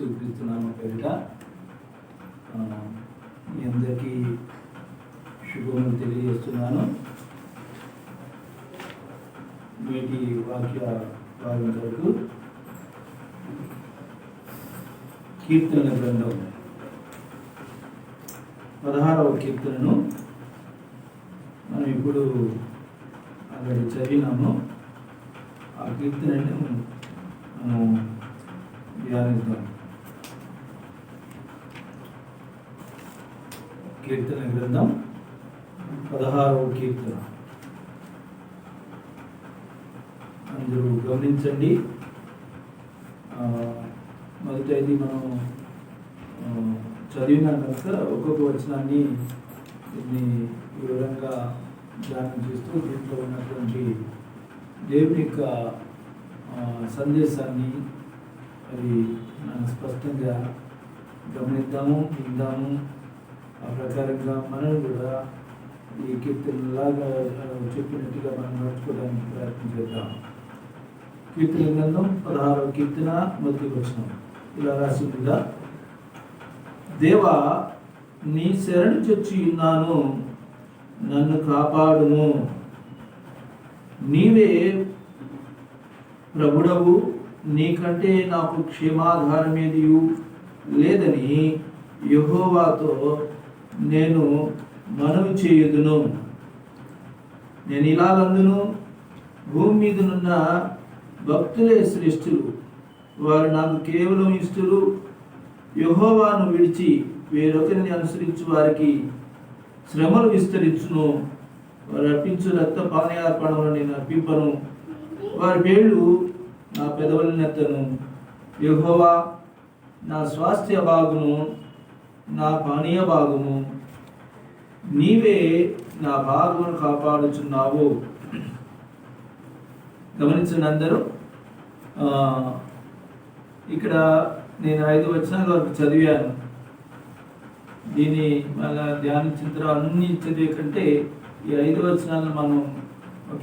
యేసుక్రీస్తు నామమున పేరిట మీ అందరికీ శుభములు తెలియజేస్తున్నాను. నేటి వాక్య భాగం కొరకు కీర్తనల గ్రంథం 16వ కీర్తనను మనం ఇప్పుడు ఆల్రెడీ చదివినాము. ఆ కీర్తనను మనం ధ్యానిద్దాం. కీర్తన గ్రంథం 16వ కీర్తన అందరూ గమనించండి. మొదటైది మనం చదివిన కనుక ఒక్కొక్క వచనాన్ని వివరంగా ధ్యానం చేస్తూ దీంట్లో ఉన్నటువంటి దేవుని యొక్క సందేశాన్ని అది మనం స్పష్టంగా గమనిద్దాము, విందాము. ఆ ప్రకారంగా మనం కూడా ఈ కీర్తనలాగా చెప్పినట్టుగా మనం నడుచుకోవడానికి ప్రయత్నం చేద్దాం. కీర్తన గ్రంథం 16వ కీర్తన మొదటి వచనం ఇలా రాసిందిగా: దేవా, నీ శరణు చొచ్చి ఉన్నాను, నన్ను కాపాడుము. నీవే ప్రభుడవు, నీకంటే నాకు క్షేమాధారమేది లేదని యెహోవాతో నేను మనవి చేయుదును. నేను ఇలాగందును: భూమి మీదనున్న భక్తులే శ్రేష్ఠులు, వారు నాకు కేవలం ఇష్టలు. యెహోవాను విడిచి వేరొకరిని అనుసరించు వారికి శ్రమలు విస్తరించును. వారు అర్పించు రక్త పానీయార్పణలను నేను అర్పింపను, వారి పేర్లు నా పెదవులనెత్తను. యెహోవా నా స్వాస్థ్య భాగము, నా పానీయ భాగము, నీవే నా భాగమును కాపాడుచున్నావు. గమనించండి అందరూ. ఇక్కడ నేను 5 వచనాల వరకు చదివాను. దీన్ని మళ్ళా ధ్యానించిన తర్వాత అన్ని చదివే కంటే ఈ 5 వచనాలను మనం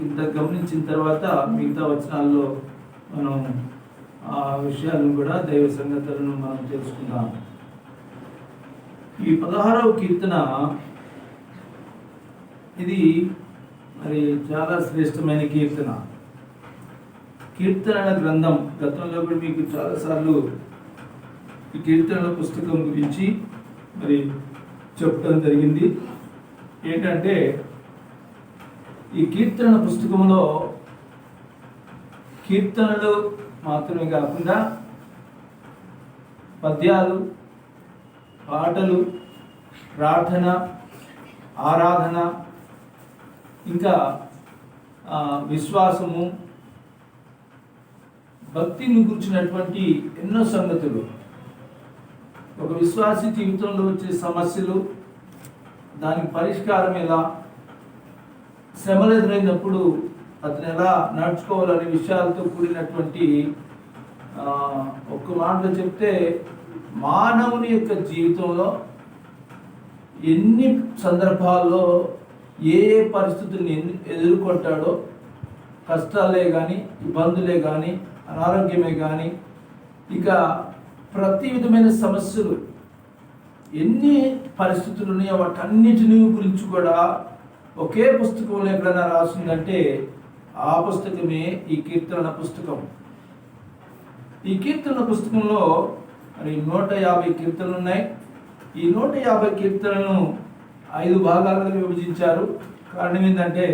ఇంత గమనించిన తర్వాత మిగతా వచనాల్లో మనం ఆ విషయాలను కూడా దైవ సంగతులను మనం తెలుసుకుందాం. ఈ 16వ కీర్తన ఇది మరి చాలా శ్రేష్టమైన కీర్తన. కీర్తనల గ్రంథం గతంలో కూడా మీకు చాలాసార్లు ఈ కీర్తనల పుస్తకం గురించి మరి చెప్పడం జరిగింది. ఏంటంటే ఈ కీర్తన పుస్తకంలో కీర్తనలు మాత్రమే కాకుండా పద్యాలు, పాటలు, ప్రార్థన, ఆరాధన, ఇంకా విశ్వాసము, భక్తిని గురించినటువంటి ఎన్నో సంగతులు, ఒక విశ్వాసి జీవితంలో వచ్చే సమస్యలు, దానికి పరిష్కారం ఎలా, శ్రమలు ఎదురైనప్పుడు అతను ఎలా నడుచుకోవాలనే విషయాలతో కూడినటువంటి ఒక్క మాటలో చెప్తే మానవుని యొక్క జీవితంలో ఎన్ని సందర్భాల్లో ఏ పరిస్థితుల్ని ఎదుర్కొంటాడో, కష్టాలే కానీ, ఇబ్బందులే కానీ, అనారోగ్యమే కానీ, ఇక ప్రతి విధమైన సమస్యలు ఎన్ని పరిస్థితులు ఉన్నాయో వాటన్నిటిని గురించి కూడా ఒకే పుస్తకంలో ఎక్కడైనా రాసిందంటే ఆ పుస్తకమే ఈ కీర్తన పుస్తకం. ఈ కీర్తన పుస్తకంలో మరి 150 కీర్తనలు ఉన్నాయి. ఈ 150 కీర్తనలను 5 భాగాలుగా విభజించారు. కారణం ఏంటంటే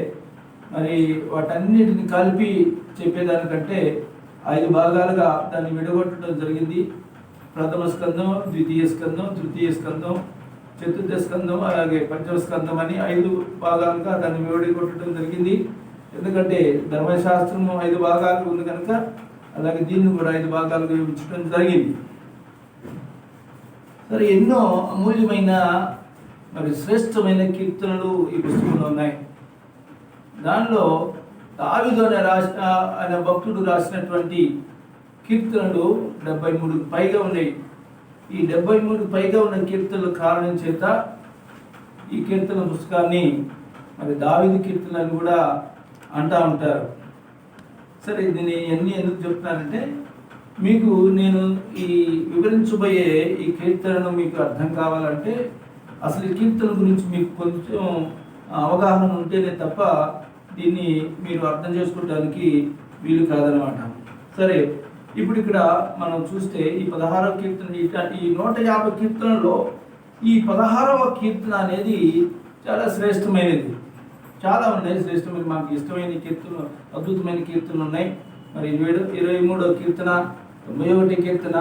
మరి వాటన్నిటిని కలిపి చెప్పేదానికంటే 5 భాగాలుగా దాన్ని విడగొట్టడం జరిగింది. ప్రథమ స్కందం, ద్వితీయ స్కందం, తృతీయ స్కందం, చతుర్థ స్కందం, అలాగే పంచమ స్కందం అని 5 భాగాలుగా దాన్ని విడగొట్టడం జరిగింది. ఎందుకంటే ధర్మశాస్త్రము 5 భాగాలు ఉంది కనుక అలాగే దీన్ని కూడా 5 భాగాలుగా విభజించడం జరిగింది. సరే, ఎన్నో అమూల్యమైన మరి శ్రేష్టమైన కీర్తనలు ఈ పుస్తకంలో ఉన్నాయి. దానిలో దావీదు అనే భక్తుడు రాసినటువంటి కీర్తనలు 73 పైగా ఉన్నాయి. ఈ 73 పైగా ఉన్న కీర్తనల కారణం చేత ఈ కీర్తన పుస్తకాన్ని మరి దావీదు కీర్తనలు కూడా అంటూ ఉంటారు. సరే, దీన్ని ఎందుకు చెప్తున్నానంటే మీకు నేను ఈ వివరించబోయే ఈ కీర్తనను మీకు అర్థం కావాలంటే అసలు ఈ కీర్తన గురించి మీకు కొంచెం అవగాహన ఉంటేనే తప్ప దీన్ని మీరు అర్థం చేసుకోవడానికి వీలు కాదనమాట. సరే, ఇప్పుడు ఇక్కడ మనం చూస్తే ఈ 16వ కీర్తన, ఈ 150 కీర్తనలో ఈ 16వ కీర్తన అనేది చాలా శ్రేష్టమైనది. చాలా ఉన్నాయి శ్రేష్టమైన, మాకు ఇష్టమైన కీర్తనలు, అద్భుతమైన కీర్తనలు ఉన్నాయి. మరి 23వ కీర్తన, 91వ కీర్తన,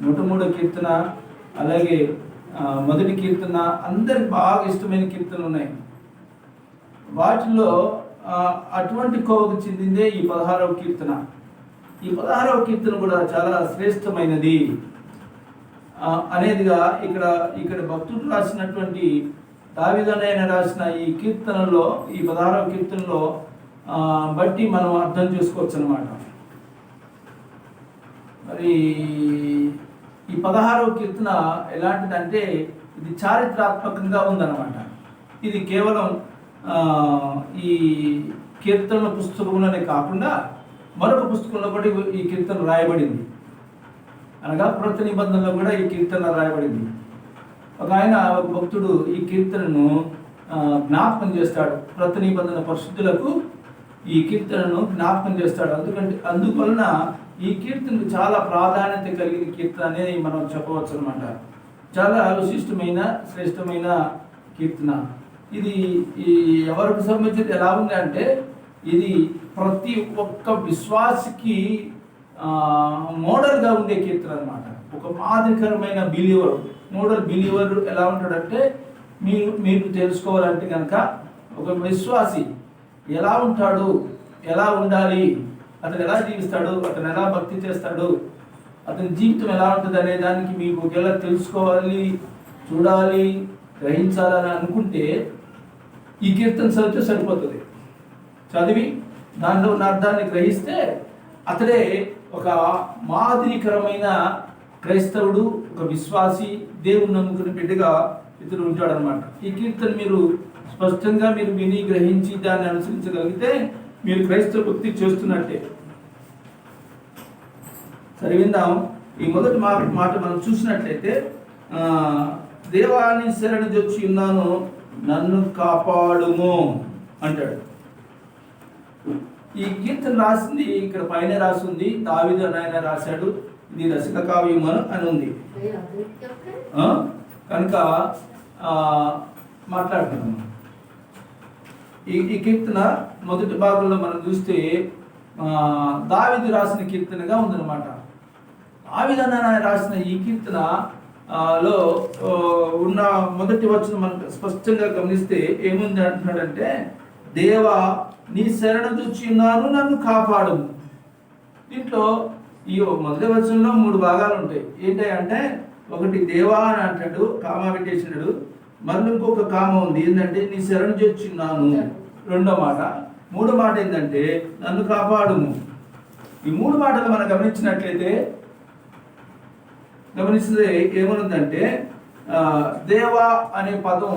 103వ కీర్తన, అలాగే 1వ కీర్తన, అందరికి బాగా ఇష్టమైన కీర్తనలు ఉన్నాయి. వాటిలో అటువంటి కోవకు చెందిందే ఈ 16వ కీర్తన. ఈ 16వ కీర్తన కూడా చాలా శ్రేష్టమైనది అనేదిగా ఇక్కడ భక్తుడు రాసినటువంటి దావీదనైన రాసిన ఈ కీర్తనలో, ఈ 16వ కీర్తనలో బట్టి మనం అర్థం చేసుకోవచ్చు అన్నమాట. మరి ఈ 16వ కీర్తన ఎలాంటిదంటే ఇది చారిత్రాత్మకంగా ఉందన్నమాట. ఇది కేవలం ఈ కీర్తనల పుస్తకంలోనే కాకుండా మరొక పుస్తకంలో కూడా ఈ కీర్తన రాయబడింది. అనగా కృత నిబంధనలో కూడా ఈ కీర్తన రాయబడింది. ఒక భక్తుడు ఈ కీర్తనను జ్ఞాపకం చేస్తాడు. కృత నిబంధన పరిశుద్ధులకు ఈ కీర్తనను జ్ఞాపకం చేస్తాడు. అందువలన ఈ కీర్తనకు చాలా ప్రాధాన్యత కలిగిన కీర్తన అనేది మనం చెప్పవచ్చు అనమాట. చాలా విశిష్టమైన, శ్రేష్టమైన కీర్తన. ఇది ఎవరికి సంబంధించి ఎలా ఉంది అంటే ఇది ప్రతి ఒక్క విశ్వాసికి మోడల్గా ఉండే కీర్తన అనమాట. ఒక మాదిరికరమైన బిలీవర్, మోడల్ బిలీవర్ ఎలా ఉంటాడంటే మీరు తెలుసుకోవాలంటే కనుక ఒక విశ్వాసి ఎలా ఉంటాడు, ఎలా ఉండాలి, అతను ఎలా జీవిస్తాడు, అతను ఎలా భక్తి చేస్తాడు, అతని జీవితం ఎలా ఉంటుంది అనే దానికి మీకు ఒకవేళ తెలుసుకోవాలి, చూడాలి, గ్రహించాలని అనుకుంటే ఈ కీర్తన చదివితే సరిపోతుంది. చదివి దానిలో ఉన్న అర్థాన్ని గ్రహిస్తే అతడే ఒక మాదిరికరమైన క్రైస్తవుడు, ఒక విశ్వాసి, దేవుని నమ్ముకుని బిడ్డగా ఇతడు ఉంటాడనమాట. ఈ కీర్తన మీరు స్పష్టంగా మీరు విని గ్రహించి దాన్ని అనుసరించగలిగితే మీరు క్రైస్తవ భక్తి చేస్తున్నట్టే. సరే, విందాం. ఈ మొదటి మాట మనం చూసినట్లయితే దేవాన్ని శరణు జొచ్చి ఉన్నాను, నన్ను కాపాడుము అంటాడు. ఈ కీర్తన రాసింది ఇక్కడ పైన రాసింది దావీదు ఆయన రాశాడు. ఇది రసిక కావ్యం అని ఉంది కనుక మాట్లాడుతున్నాము. ఈ కీర్తన మొదటి భాగంలో మనం చూస్తే దావీదు రాసిన కీర్తనగా ఉందన్నమాట. దావీదు ఆయన రాసిన ఈ కీర్తన లో ఉన్న మొదటి వచనం మనం స్పష్టంగా గమనిస్తే ఏముంది అంటున్నాడంటే, దేవా నీ శరణ చూచి ఉన్నాను, నన్ను కాపాడు. దీంట్లో ఈ మొదటి వచనంలో 3 భాగాలు ఉంటాయి. ఏంటంటే ఒకటి దేవా అని అంటాడు, కామా పెట్టేసినాడు. మళ్ళీ ఇంకొక కామ ఉంది, ఏంటంటే నీ శరణ చూచి ఉన్నాను రెండో మాట. మూడో మాట ఏంటంటే నన్ను కాపాడుము. ఈ 3 మాటలు మనం గమనిస్తే ఏమనుందంటే దేవా అనే పదం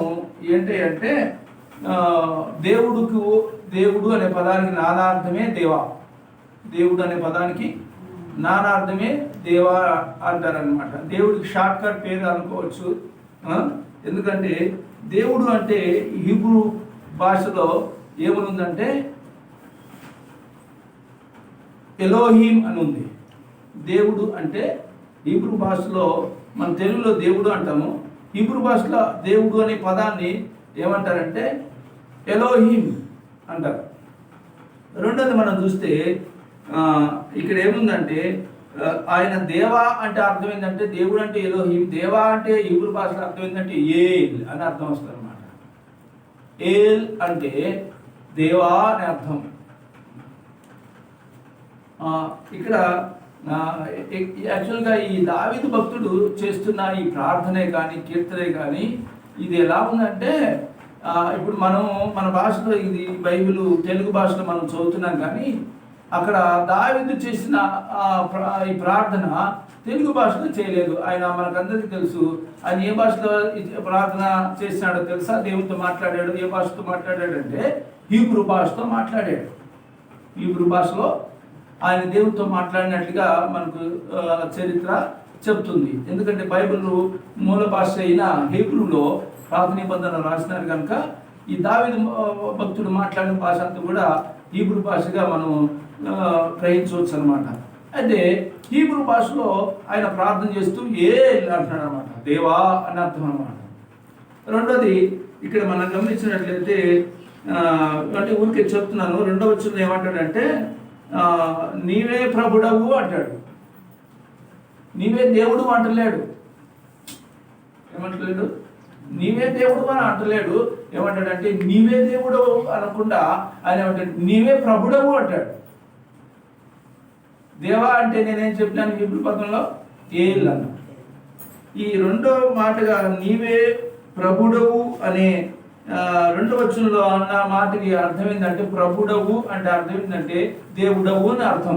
ఏంటి అంటే దేవుడు అనే పదానికి నానార్థమే దేవా. దేవుడు అనే పదానికి నానార్థమే దేవా అంటారనమాట. దేవుడికి షార్ట్ కట్ పేరు అనుకోవచ్చు. ఎందుకంటే దేవుడు అంటే హీబ్రూ భాషలో ఏమనుందంటే ఎలోహీం అని ఉంది. దేవుడు అంటే హీబ్రూ భాషలో, మన తెలుగులో దేవుడు అంటాము, హీబ్రూ భాషలో దేవుడు అనే పదాన్ని ఏమంటారంటే ఎలోహీం అంటారు. రెండోది మనం చూస్తే ఇక్కడ ఏముందంటే ఆయన దేవా అంటే అర్థం ఏంటంటే దేవుడు అంటే ఎలోహీం, దేవా అంటే హీబ్రూ భాషలో అర్థం ఏంటంటే ఏల్ అని అర్థం వస్తుంది అనమాట. ఏల్ అంటే దేవా అని అర్థం. ఇక్కడ యాక్చువల్గా ఈ దావీదు భక్తుడు చేస్తున్న ఈ ప్రార్థనే కానీ కీర్తనే కానీ ఇది ఎలా ఉందంటే ఇప్పుడు మన భాషలో ఇది బైబిల్ తెలుగు భాషలో మనం చదువుతున్నాం, కానీ అక్కడ దావీదు చేసిన ఈ ప్రార్థన తెలుగు భాషలో చేయలేదు. ఆయన మనకందరికీ తెలుసు. ఆయన ఏ భాషలో ప్రార్థన చేసినాడో తెలుసా? దేవునితో మాట్లాడాడు. ఏ భాషతో మాట్లాడాడంటే హీబ్రూ భాషతో మాట్లాడాడు. హీబ్రూ భాషలో ఆయన దేవునితో మాట్లాడినట్లుగా మనకు చరిత్ర చెప్తుంది. ఎందుకంటే బైబిల్ మూల భాష అయిన హీబ్రూలో పాత నిబంధన రాసినారు కనుక ఈ దావీదు భక్తుడు మాట్లాడిన భాష అంతా కూడా హీబ్రూ భాషగా మనం గ్రహించవచ్చు అనమాట. అయితే హీబ్రూ భాషలో ఆయన ప్రార్థన చేస్తూ అంటున్నాడు అనమాట, దేవా అని అర్థం అనమాట. రెండోది ఇక్కడ మనం గమనించినట్లయితే అంటే ఊరికే చెప్తున్నాను, రెండవ వచనంలో ఏమంటాడంటే నీవే ప్రభుడవు అంటాడు. నీవే దేవుడు అంటలేడు. ఏమంటలేడు? నీవే దేవుడు అని అంటలేడు. ఏమంటాడంటే నీవే దేవుడు అనకుండా ఆయన ఏమంటాడు, నీవే ప్రభుడవు అంటాడు. దేవా అంటే నేనేం చెప్పినాను హీబ్రూ పదంలో ఏల్ అన్న. ఈ రెండో మాటగా నీవే ప్రభుడవు అనే రెండవ వచనంలో అన్న మాటకి అర్థం ఏంటంటే ప్రభుడవు అంటే అర్థం ఏంటంటే దేవుడవు అని అర్థం.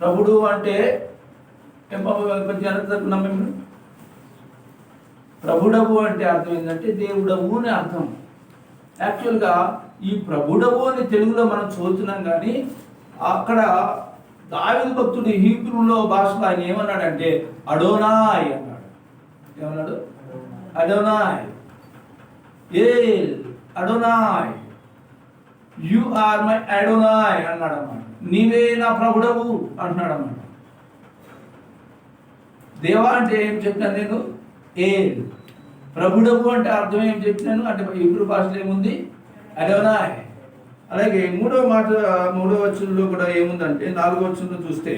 ప్రభుడు అంటే ప్రభుడవు అంటే అర్థం ఏంటంటే దేవుడవు అని అర్థం. యాక్చువల్గా ఈ ప్రభుడవు అని తెలుగులో మనం చదువుతున్నాం, కానీ అక్కడ దావీదు భక్తుడు హీబ్రూలో భాషలో ఆయన ఏమన్నాడంటే అడోనాయ్ అన్నాడు. ఏమన్నాడు? అడోనాయ్, ఏల్ అడోనాయ్, యు ఆర్ మై అడోనాయ్ అన్నాడు అన్నమాట. నీవే నా ప్రభుడవు అంటున్నాడు అన్నమాట. దేవా అంటే ఏం చెప్పినాను నేను? ఏల్. ప్రభుడవు అంటే అర్థం ఏం చెప్పినాను అంటే హీబ్రూ భాషలో ఏముంది? అడోనాయ్. అలాగే మూడవ వచనంలో కూడా ఏముందంటే 4వ వచనంలో చూస్తే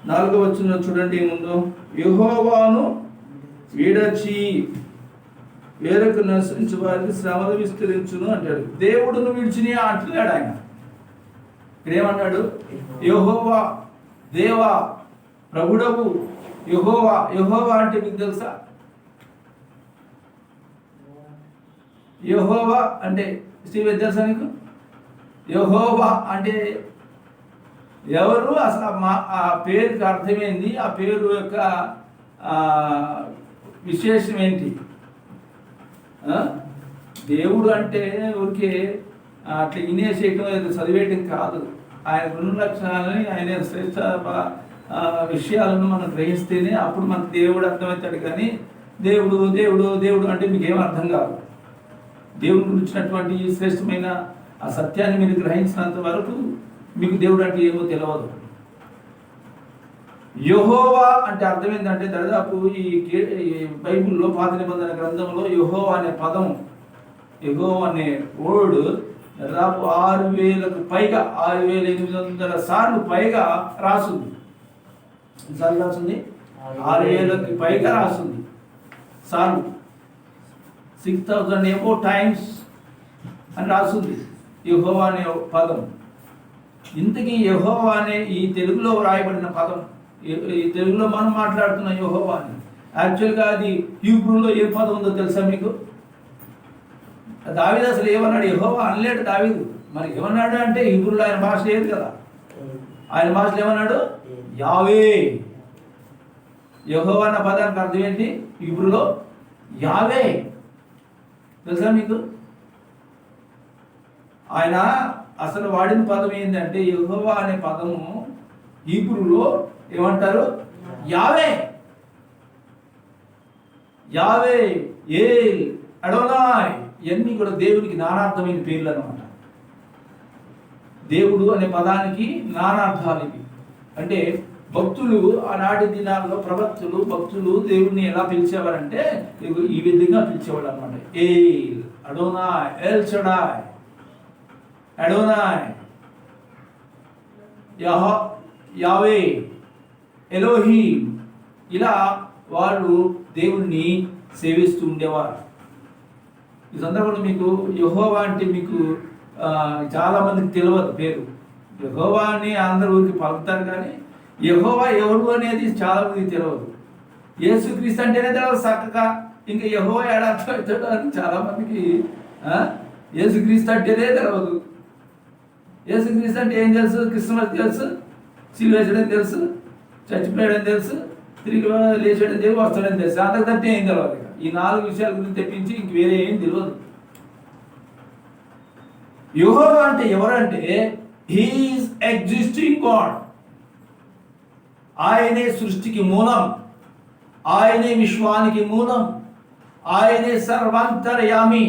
4వ వచనంలో చూడండి ఏముందో, యెహోవాను విడచి వేరొక నశించు వారికి శ్రమలు విస్తరించును అంటాడు. దేవుడును విడిచిని అంటున్నాడు ఆయన. ఇక్కడేమన్నాడు? యెహోవా, దేవా, ప్రభుడవు, యెహోవా. యెహోవా అంటే మీకు తెలుసా? యెహోవా అంటే స్టీవెన్ తెలుసా నీకు? యెహోవా అంటే ఎవరు? అసలు ఆ పేరుకి అర్థమైంది, ఆ పేరు యొక్క విశేషం ఏంటి? దేవుడు అంటే ఊరికే అట్లా వినేసేయటం చదివేయటం కాదు. ఆయన గుణ లక్షణాలని, ఆయన శ్రేష్ట విషయాలను మనం గ్రహిస్తేనే అప్పుడు మనకు దేవుడు అర్థమవుతాడు. కానీ దేవుడు దేవుడు దేవుడు అంటే మీకు ఏం అర్థం కాదు. దేవుడు గురించినటువంటి శ్రేష్టమైన ఆ సత్యాన్ని మీరు గ్రహించినంత వరకు మీకు దేవుడు అంటే ఏమో తెలియదు. యెహోవా అంటే అర్థం ఏంటంటే దాదాపు ఈ బైబిల్లో పాత నిబంధన గ్రంథంలో యెహోవా అనే పదం, యెహోవా అనే వర్డ్ దాదాపు 6,000కు పైగా 6,800 సార్లు పైగా రాస్తుంది. ఎన్నిసార్లు రాస్తుంది? 6,000కి పైగా రాస్తుంది సార్లు. 6,000 ఎబో టైమ్స్ అని రాస్తుంది యెహోవా అనే పదం. ఇంతకీ యెహోవా అనే ఈ తెలుగులో రాయబడిన పదం, ఈ తెలుగులో మనం మాట్లాడుతున్న యెహోవా అని యాక్చువల్గా అది హీబ్రూలో ఏ పదం ఉందో తెలుసా మీకు? దావీదు అసలు ఏమన్నాడు? యెహోవా అనలేడు దావీదు. మరి ఏమన్నాడు అంటే హీబ్రూలో ఆయన భాష లేదు కదా. ఆయన భాషలో ఏమన్నాడు? యావే. యెహోవా అన్న పదానికి అర్థం ఏంటి హీబ్రూలో? యావే. తెలుసా మీకు? ఆయన అసలు వాడిన పదం ఏంటంటే యెహోవా అనే పదము హీబ్రూలో ఏమంటారు? యావే. యావే, ఏల్, అడోనాయ్ ఇవన్నీ కూడా దేవునికి నానార్థమైన పేర్లు అన్నమాట. దేవుడు అనే పదానికి నానార్థాలు ఇవి. అంటే భక్తులు ఆనాటి దినాల్లో ప్రవక్తలు భక్తులు దేవుడిని ఎలా పిలిచేవారంటే ఈ విధంగా పిలిచేవాడు అనమాట. ఏల్, అడోనాయ్, ఎల్ షడాయ్, అడోనాయ్, యావే, ఎలోహీం, ఇలా వాళ్ళు దేవుణ్ణి సేవిస్తూ ఉండేవారు. ఈ సందర్భంలో మీకు యెహోవా అంటే మీకు చాలా మందికి తెలియదు పేరు. యెహోవా అని అందరూ ఊరికి పలుకుతారు, కానీ యెహోవా ఎవరు అనేది చాలా మందికి తెలియదు. యేసుక్రీస్తు అంటేనే తెలియదు చక్కగా, ఇంకా యెహోవా ఏడాది అవుతాడు అని చాలా మందికి. యేసుక్రీస్తు అంటేనే తెలియదు. యేసుక్రీస్తు అంటే ఏం తెలుసు? క్రిస్మస్ తెలుసు, సిలువేసడం తెలుసు, చచ్చిపోయాడని తెలుసు, తిరిగి లేచాడని తెలిసి వస్తాడని తెలుసు. అంతకంటే ఏం తెలియదు. ఈ 4 విషయాల గురించి తెప్పించి ఇంక వేరే ఏం తెలియదు. యెహోవా అంటే ఎవరంటే హీ ఈజ్ ఎగ్జిస్టింగ్ గాడ్. ఆయనే సృష్టికి మూలం, ఆయనే విశ్వానికి మూలం, ఆయనే సర్వాంతర్యామి.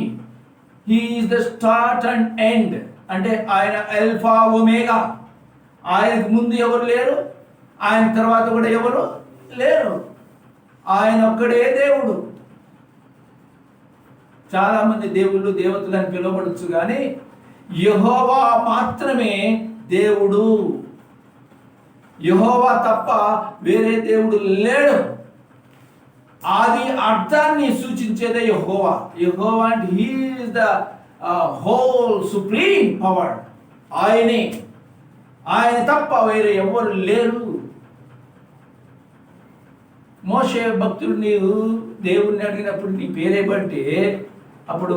He is the start and end. అంటే ఆయన ఆల్ఫా ఒమేగా. ఆయనకు ముందు ఎవరు లేరు, ఆయన తర్వాత కూడా ఎవరు లేరు. ఆయన ఒక్కడే దేవుడు. చాలా మంది దేవుళ్ళు దేవతలు అని పిలువబడచ్చు, కానీ యెహోవా మాత్రమే దేవుడు. యెహోవా తప్ప వేరే దేవుడు లేడు. ఆది అర్థాన్ని సూచించేదే యెహోవా. యెహోవా అంటే he is the whole supreme power. ఆయనే, ఆయన తప్ప వేరే ఎవరు లేరు. మోషే భక్తుడు నీవు దేవుణ్ణి అడిగినప్పుడు నీ పేరేమంటే అప్పుడు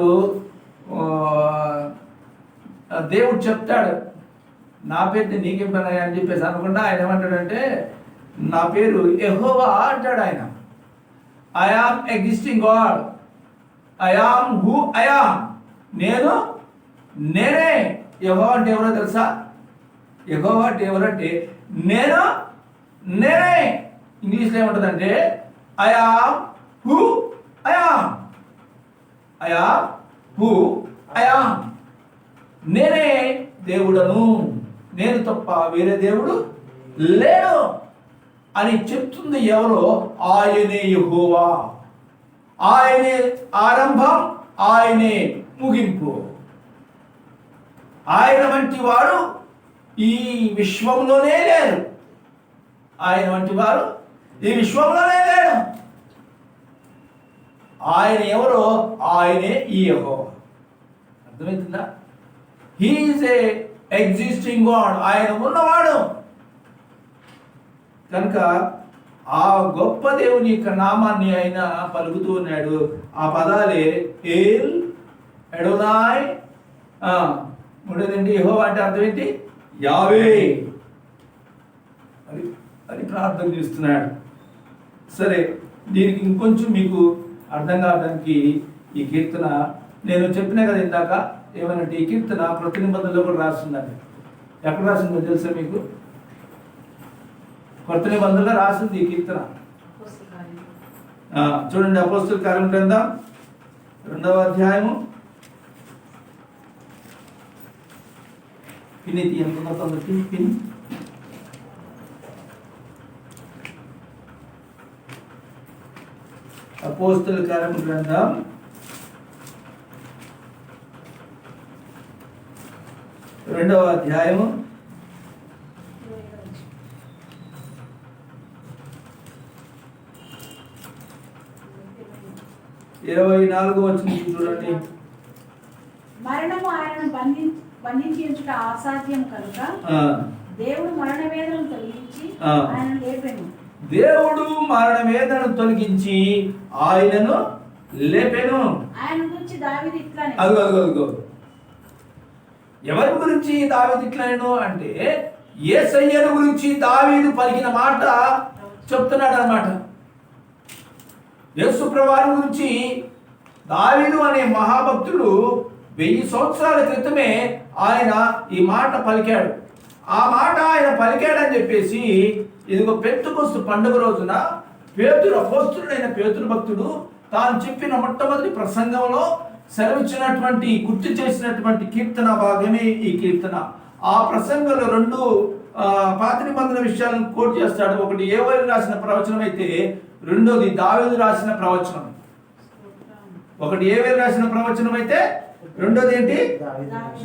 దేవుడు చెప్తాడు, నా పేరుని నీకేం పని అని చెప్పేసి అనుకుంటా ఆయన ఏమంటాడంటే నా పేరు యెహోవా అంటాడు ఆయన. I am existing God, I am who I am. నేనే. యెహోవా అంటే ఎవరో తెలుసా? యెహోవా అంటే ఎవరంటే నేనే. ఇంగ్లీష్లో ఏముంటుందంటే I am who I am. I am who I am. నేనే దేవుడను, నేను తప్ప వేరే దేవుడు లేడు అని చెప్తుంది ఎవరో? ఆయనే యెహోవా. ఆయనే ఆరంభం, ఆయనే ముగింపు. ఆయన వంటి వాడు ఈ విశ్వంలోనే లేరు. ఆయన వంటి వారు ఈ విశ్వంలోనే లేడు. ఆయన ఎవరో? ఆయనే ఈ యెహోవా. అర్థమవుతుందా? He is a existing God. ఆయన ఉన్నవాడు కనుక ఆ గొప్ప దేవుని యొక్క నామాన్ని ఆయన పలుకుతూ ఉన్నాడు. ఆ పదాలే ఏల్, ఎడోనాయ్. ఉండేదండి యెహోవా అంటే అర్థం ఏంటి? యావే అని ప్రార్థన చేస్తున్నాడు. సరే, దీనికి ఇంకొంచెం మీకు అర్థం కావడానికి ఈ కీర్తన నేను చెప్పినా కదా ఇందాక, ఏమనంటే ఈ కీర్తన కృత నిబంధనలో కూడా రాస్తుందండి. ఎక్కడ రాసిందో తెలుసా మీకు? కొత్త నిబంధనలో రాసింది ఈ కీర్తన. చూడండి, అపోస్తల కార్యం గ్రంథం 2వ అధ్యాయము. పిన్ని తీయనుకున్న తొందరకి పిన్ని. అపోస్తల కార్యం గ్రంథం 2వ అధ్యాయము 24వ వచనం చూడండి. మరణము ఆయనను బంధించుట అసాధ్యం కనుక దేవుడు మరణ వేదనను తొలగించి ఆయనను లేపెను. దేవుడు మరణ వేదనను తొలగించి ఆయనను లేపెను. ఆయన గురించి దావీదు ఇట్లానే. అదిగో ఎవరి గురించి దావీదు ఇట్లానేను అంటే యేసయ్యను గురించి దావీదు పలికిన మాట చెప్తున్నాడు అన్నమాట. యేసు ప్రభువారి గురించి దావీదు అనే మహాభక్తుడు 1000 సంవత్సరాల క్రితమే ఆయన ఈ మాట పలికాడు. ఆ మాట ఆయన పలికాడని చెప్పేసి ఇదిగో పెంతెకొస్తు పండుగ రోజున పేతురు, అపోస్తలుడైన పేతురు భక్తుడు తాను చెప్పిన మొట్టమొదటి ప్రసంగంలో సెలవిచ్చినటువంటి గుర్తు చేసినటువంటి కీర్తన భాగమే ఈ కీర్తన. ఆ ప్రసంగంలో 2 పాత నిబంధన విషయాలను కోట్ చేస్తాడు. ఒకటి యోవేలు రాసిన ప్రవచనం అయితే రెండోది దావీదు రాసిన ప్రవచనం. ఒకటి యోవేలు రాసిన ప్రవచనం అయితే రెండోది ఏంటి?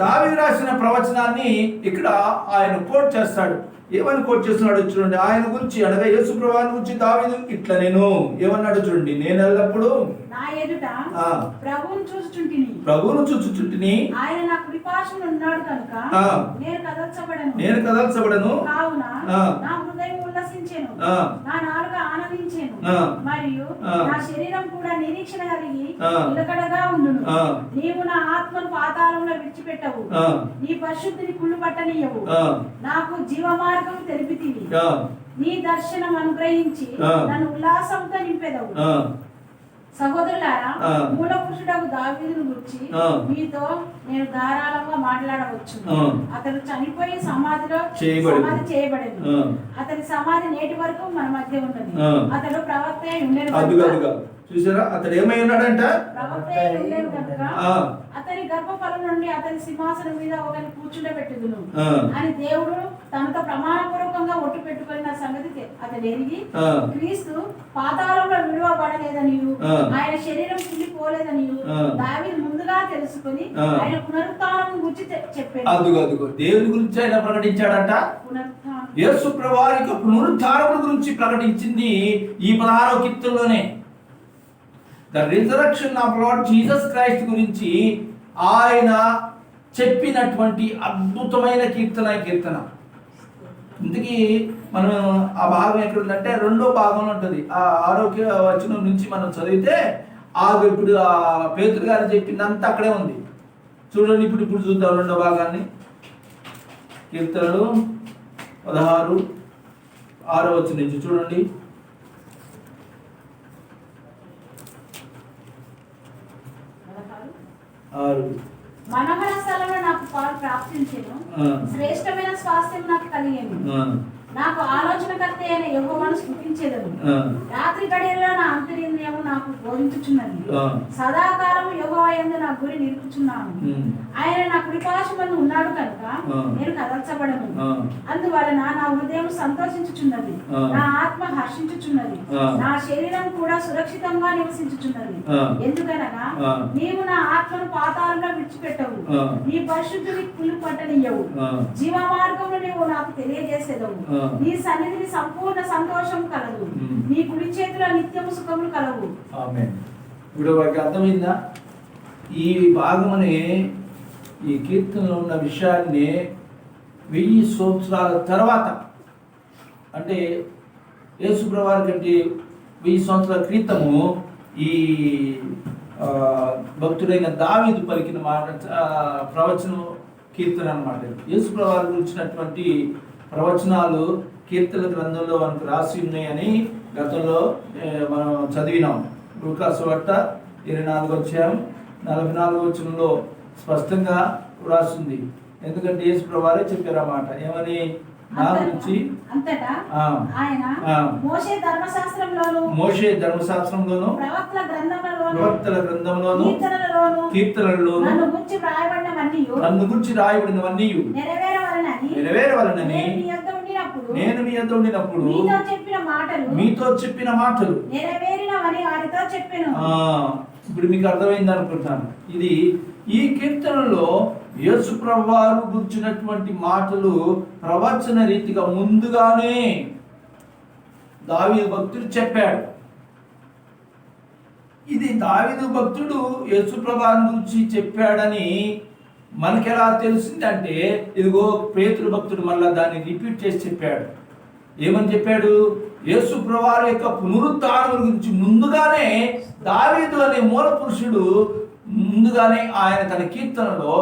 దావీదు రాసిన ప్రవచనాన్ని ఇక్కడ ఆయన కోట్ చేస్తాడు. ఏమని కోట్ చేస్తున్నాడు చూడండి. ఆయన గురించి అనగా యేసు ప్రభువాని గురించి దావీదు ఇట్లా నేను ఏమన్నాడు చూడండి. నేను ఎల్లప్పుడూ నా ఎదుట ప్రభువును చూచుచుంటిని. ఆయన నా కుడిపార్శ్వమున ఉన్నాడు కనుక నేను కదల్చబడను. కావున నా హృదయం ఉల్లసించెను, నా నాలుక ఆనందించెను, మరియు నా శరీరం కూడా నిరీక్షణ కలిగి నిలకడగా ఉండును. నీవు నా ఆత్మను పాతాళంలో విడిచిపెట్టవు, నీ పరిశుద్ధిని కుళ్ళు పట్టనీయవు. నాకు జీవ మార్గం తెలిపితివి, నీ దర్శనం అనుగ్రహించి నన్ను ఉల్లాసంతో నింపెదవు. సహోదరులారా, ఆ. మూల పురుషుడకు దావీదును గురించి ఆ. మీతో నేను ధారాళంగా మాట్లాడవచ్చు. ఆ. అతను చనిపోయి సమాధి చేయబడేది. అతని సమాధి నేటి వరకు మన మధ్య ఉన్నది. అతడు ప్రవక్త అయి ఉండేది. చూసారా, అతడు ఏమై ఉన్నాడంట? ప్రవక్త అయి ఉండేది కనుక అతని గర్భఫలం నుండి అతని సింహాసనం మీద ఒకరిని కూర్చుండబెట్టుదును అని దేవుడు తనతో ప్రమాణపూర్వకంగా ఒట్టు పెట్టుకున్న సంగతి అతడు ఎరిగి, క్రీస్తు పాతాళంలో విడువబడలేదనియు ఆయన శరీరం కుళ్ళిపోలేదనియు దావీదు ముందుగా తెలుసుకుని ఆయన పునరుత్థానం గురించి చెప్పాడు. అదుగో దేవుని గురించి ఆయన ప్రకటించాడంట. యేసు ప్రభువారి యొక్క పునరుత్థానం గురించి ప్రకటించింది ఈ 16వ కీర్తనలోనే. The resurrection of Lord Jesus Christ గురించి ఆయన చెప్పినటువంటి అద్భుతమైన కీర్తన. ఇందుకీ మనం ఆ భాగం ఎక్కడుందంటే 2వ భాగంలో ఉంటుంది. ఆ 6వ వచనం నుంచి మనం చదివితే ఇప్పుడు ఆ పేతురు గారు చెప్పిందంతా అక్కడే ఉంది. చూడండి, ఇప్పుడు చూద్దాం 2వ భాగాన్ని. కీర్తనలు 16 6వ వచనం నుంచి చూడండి. మనోహర స్థలంలో నాకు పాలు ప్రాప్తించెను, శ్రేష్టమైన స్వాస్థ్యం నాకు కలిగేను. నాకు ఆలోచనకర్త అయిన యెహోవాను స్తుతించెదను. రాత్రి గడియల్లో నా అంతరింద్రియము నాకు బోధించుచున్నది. సదాకాలము యెహోవా యందు నా గురి నిలుపుచున్నాను. ఆయన నా కుడిపార్శ్వమందు ఉన్నాడు కనుక నేను కదల్చబడను. అందువలన నా హృదయం సంతోషించుచున్నది, నా ఆత్మ హర్షించుచున్నది, నా శరీరం కూడా సురక్షితంగా నివసించుచున్నది. ఎందుకనగా నీవు నా ఆత్మను పాతాళంలో విడిచిపెట్టవు, నీ పరిశుద్ధుని కుళ్ళు పట్టనియ్యవు, జీవ మార్గమును నీవు నాకు తెలియజేసేదవు. నీ సన్నిధిని సంపూర్ణ సంతోషం కలదు, నీ కుడి చేతిలో నిత్యము సుఖములు కలవు. ఆమేన్. ఇప్పుడు వారికి అర్థమైందా? ఈ భాగమనే ఈ కీర్తనలో ఉన్న విషయాన్ని 1000 సంవత్సరాల తర్వాత, అంటే యేసు ప్రభువారి కంటే 1000 సంవత్సరాల క్రితము ఈ భక్తుడైన దావీదు పలికిన మాట ప్రవచనం కీర్తన అన్నమాట. యేసు ప్రభువారి గురించినటువంటి ప్రవచనాలు కీర్తన గ్రంథంలో మనకు రాసి ఉన్నాయని గతంలో మనం చదివినాం. లూకా సువార్త 24వ అధ్యాయం 44వ వచనంలో స్పష్టంగా రాసింది. ఎందుకంటే యేసు ప్రభువారే చెప్పారు అన్నమాట. ఏమని? నా గురించి అంతటా ఆయన మోషే ధర్మశాస్త్రంలోను ప్రవక్తల గ్రంథంలోను కీర్తనలలోను నన్ను గురించి రాయబడినవన్నీ నెరవేరవలనని నేను మీ యొద్ద ఉండినప్పుడు మీతో చెప్పిన మాటలు నెరవేరినవని వారితో చెప్పాను. ఇప్పుడు మీకు అర్థమైంది అనుకుంటాను. ఇది ఈ కీర్తనలో యేసు ప్రభువారు గురించినటువంటి మాటలు ప్రవచన రీతిగా ముందుగానే దావీదు భక్తుడు చెప్పాడు. ఇది దావీదు భక్తుడు యేసు ప్రభువారి గురించి చెప్పాడని మనకెలా తెలిసిందంటే, ఇదిగో పేతురు భక్తుడు మళ్ళా దాన్ని రిపీట్ చేసి చెప్పాడు. ఏమని చెప్పాడు? యేసు ప్రభువారి యొక్క పునరుత్థానం గురించి ముందుగానే దావీదు అనే మూల పురుషుడు ముందుగానే ఆయన తన కీర్తనలో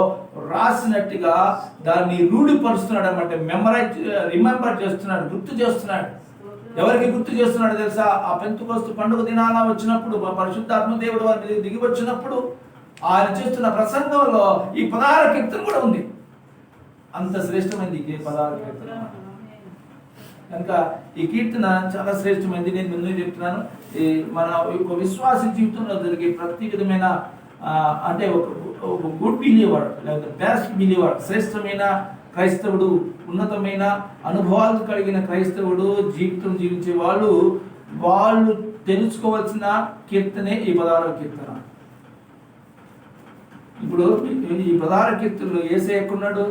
రాసినట్టుగా దాన్ని రూఢిపరుస్తున్నాడు అన్నమాట. రిమెంబర్ చేస్తున్నాడు, గుర్తు చేస్తున్నాడు. ఎవరికి గుర్తు చేస్తున్నాడు తెలుసా? ఆ పెంతెకోస్తు పండుగ దినాన వచ్చినప్పుడు, పరిశుద్ధాత్మ దేవుడు వారిని దిగి వచ్చినప్పుడు ఆయన చేస్తున్న ప్రసంగంలో ఈ 16 కీర్తన కూడా ఉంది. అంత శ్రేష్టమైంది ఈ 16 కీర్తన కనుక ఈ కీర్తన చాలా శ్రేష్టమైంది. నేను ముందు చెప్తున్నాను, మన ఒక విశ్వాస జీవితంలో జరిగే ప్రతి విధమైన అంటే ఒక గుడ్ బిలీవర్ లేదా బెస్ట్ బిలీవర్, శ్రేష్టమైన క్రైస్తవుడు, ఉన్నతమైన అనుభవాలు కలిగిన క్రైస్తవుడు జీవితం జీవించే వాళ్ళు తెలుసుకోవాల్సిన కీర్తనే ఈ 16వ కీర్తన. ఇప్పుడు ఈ 16 కీర్తనలు యేసయ్య ఎక్కడున్నాడు?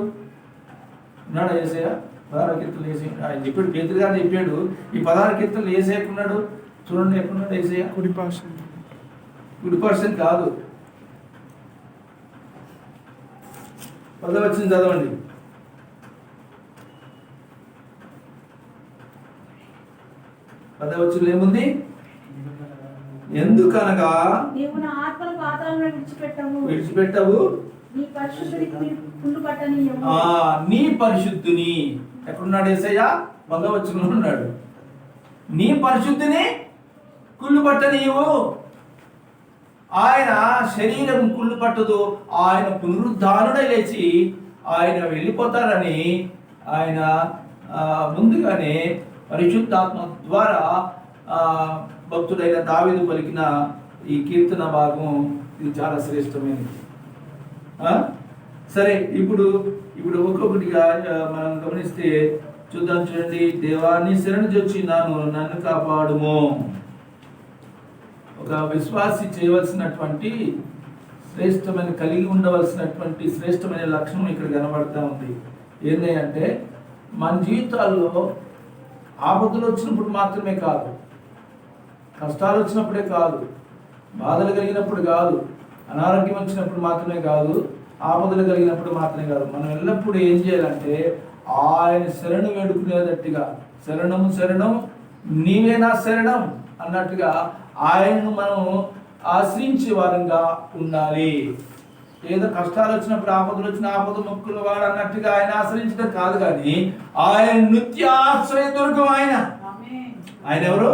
ఉన్నాడా యేసయ్య? 16 కీర్తనలు యేసయ్య ఆయన చెప్పాడు, పేతురు గారు చెప్పాడు. ఈ 16 కీర్తనలు యేసయ్య ఎక్కడున్నాడు? చూడండి, ఎక్కడున్నాడు యేసయ్య? గుడ్ పర్సన్ కాదు. 10వ వచనం చదవండి. పదవచనంలో ఏముంది? ఎందుకనగా నీవు నా ఆత్మను పాతాళంలో విడిచిపెట్టవు, నీ పరిశుద్ధుని కుళ్ళు పట్టనియ్యవు. నీ పరిశుద్ధుని ఎక్కడున్నాడు యేసయ్య? 10వ వచనంలో ఉన్నాడు. నీ పరిశుద్ధిని కుళ్ళు పట్టనియ్యవు. ఆయన శరీరం కుళ్ళు పట్టదు, ఆయన పునరుద్ధానుడై లేచి ఆయన వెళ్ళిపోతారని ఆయన ముందుగానే పరిశుద్ధాత్మ ద్వారా భక్తుడైన దావీదు పలికిన ఈ కీర్తన భాగం ఇది చాలా శ్రేష్టమైనది. సరే, ఇప్పుడు ఒక్కొక్కటిగా మనం గమనిస్తే చూద్దాం. చూడండి, దేవాన్ని శరణుజొచ్చినాను, నన్ను కాపాడుము. ఒక విశ్వాసి చేయవలసినటువంటి శ్రేష్టమైన, కలిగి ఉండవలసినటువంటి శ్రేష్టమైన లక్షణం ఇక్కడ కనబడతా ఉంది. ఏంటంటే మన జీవితాల్లో ఆపదలు వచ్చినప్పుడు మాత్రమే కాదు, కష్టాలు వచ్చినప్పుడే కాదు, బాధలు కలిగినప్పుడు కాదు, అనారోగ్యం వచ్చినప్పుడు మాత్రమే కాదు, ఆపదలు కలిగినప్పుడు మాత్రమే కాదు, మనం ఎల్లప్పుడూ ఏం చేయాలంటే ఆయన శరణు వేడుకునేటట్టుగా, శరణము శరణం నీవే నా శరణం అన్నట్టుగా ఆయనను మనం ఆశ్రయించే వారంగా ఉండాలి. ఏదో కష్టాలు వచ్చినప్పుడు, ఆపదలు వచ్చిన ఆపద మొక్కులు వాడు అన్నట్టుగా ఆయన ఆశ్రయించడం కాదు, కానీ ఆయన నిత్యాశ్రయ దుర్గం. ఆయన ఎవరు?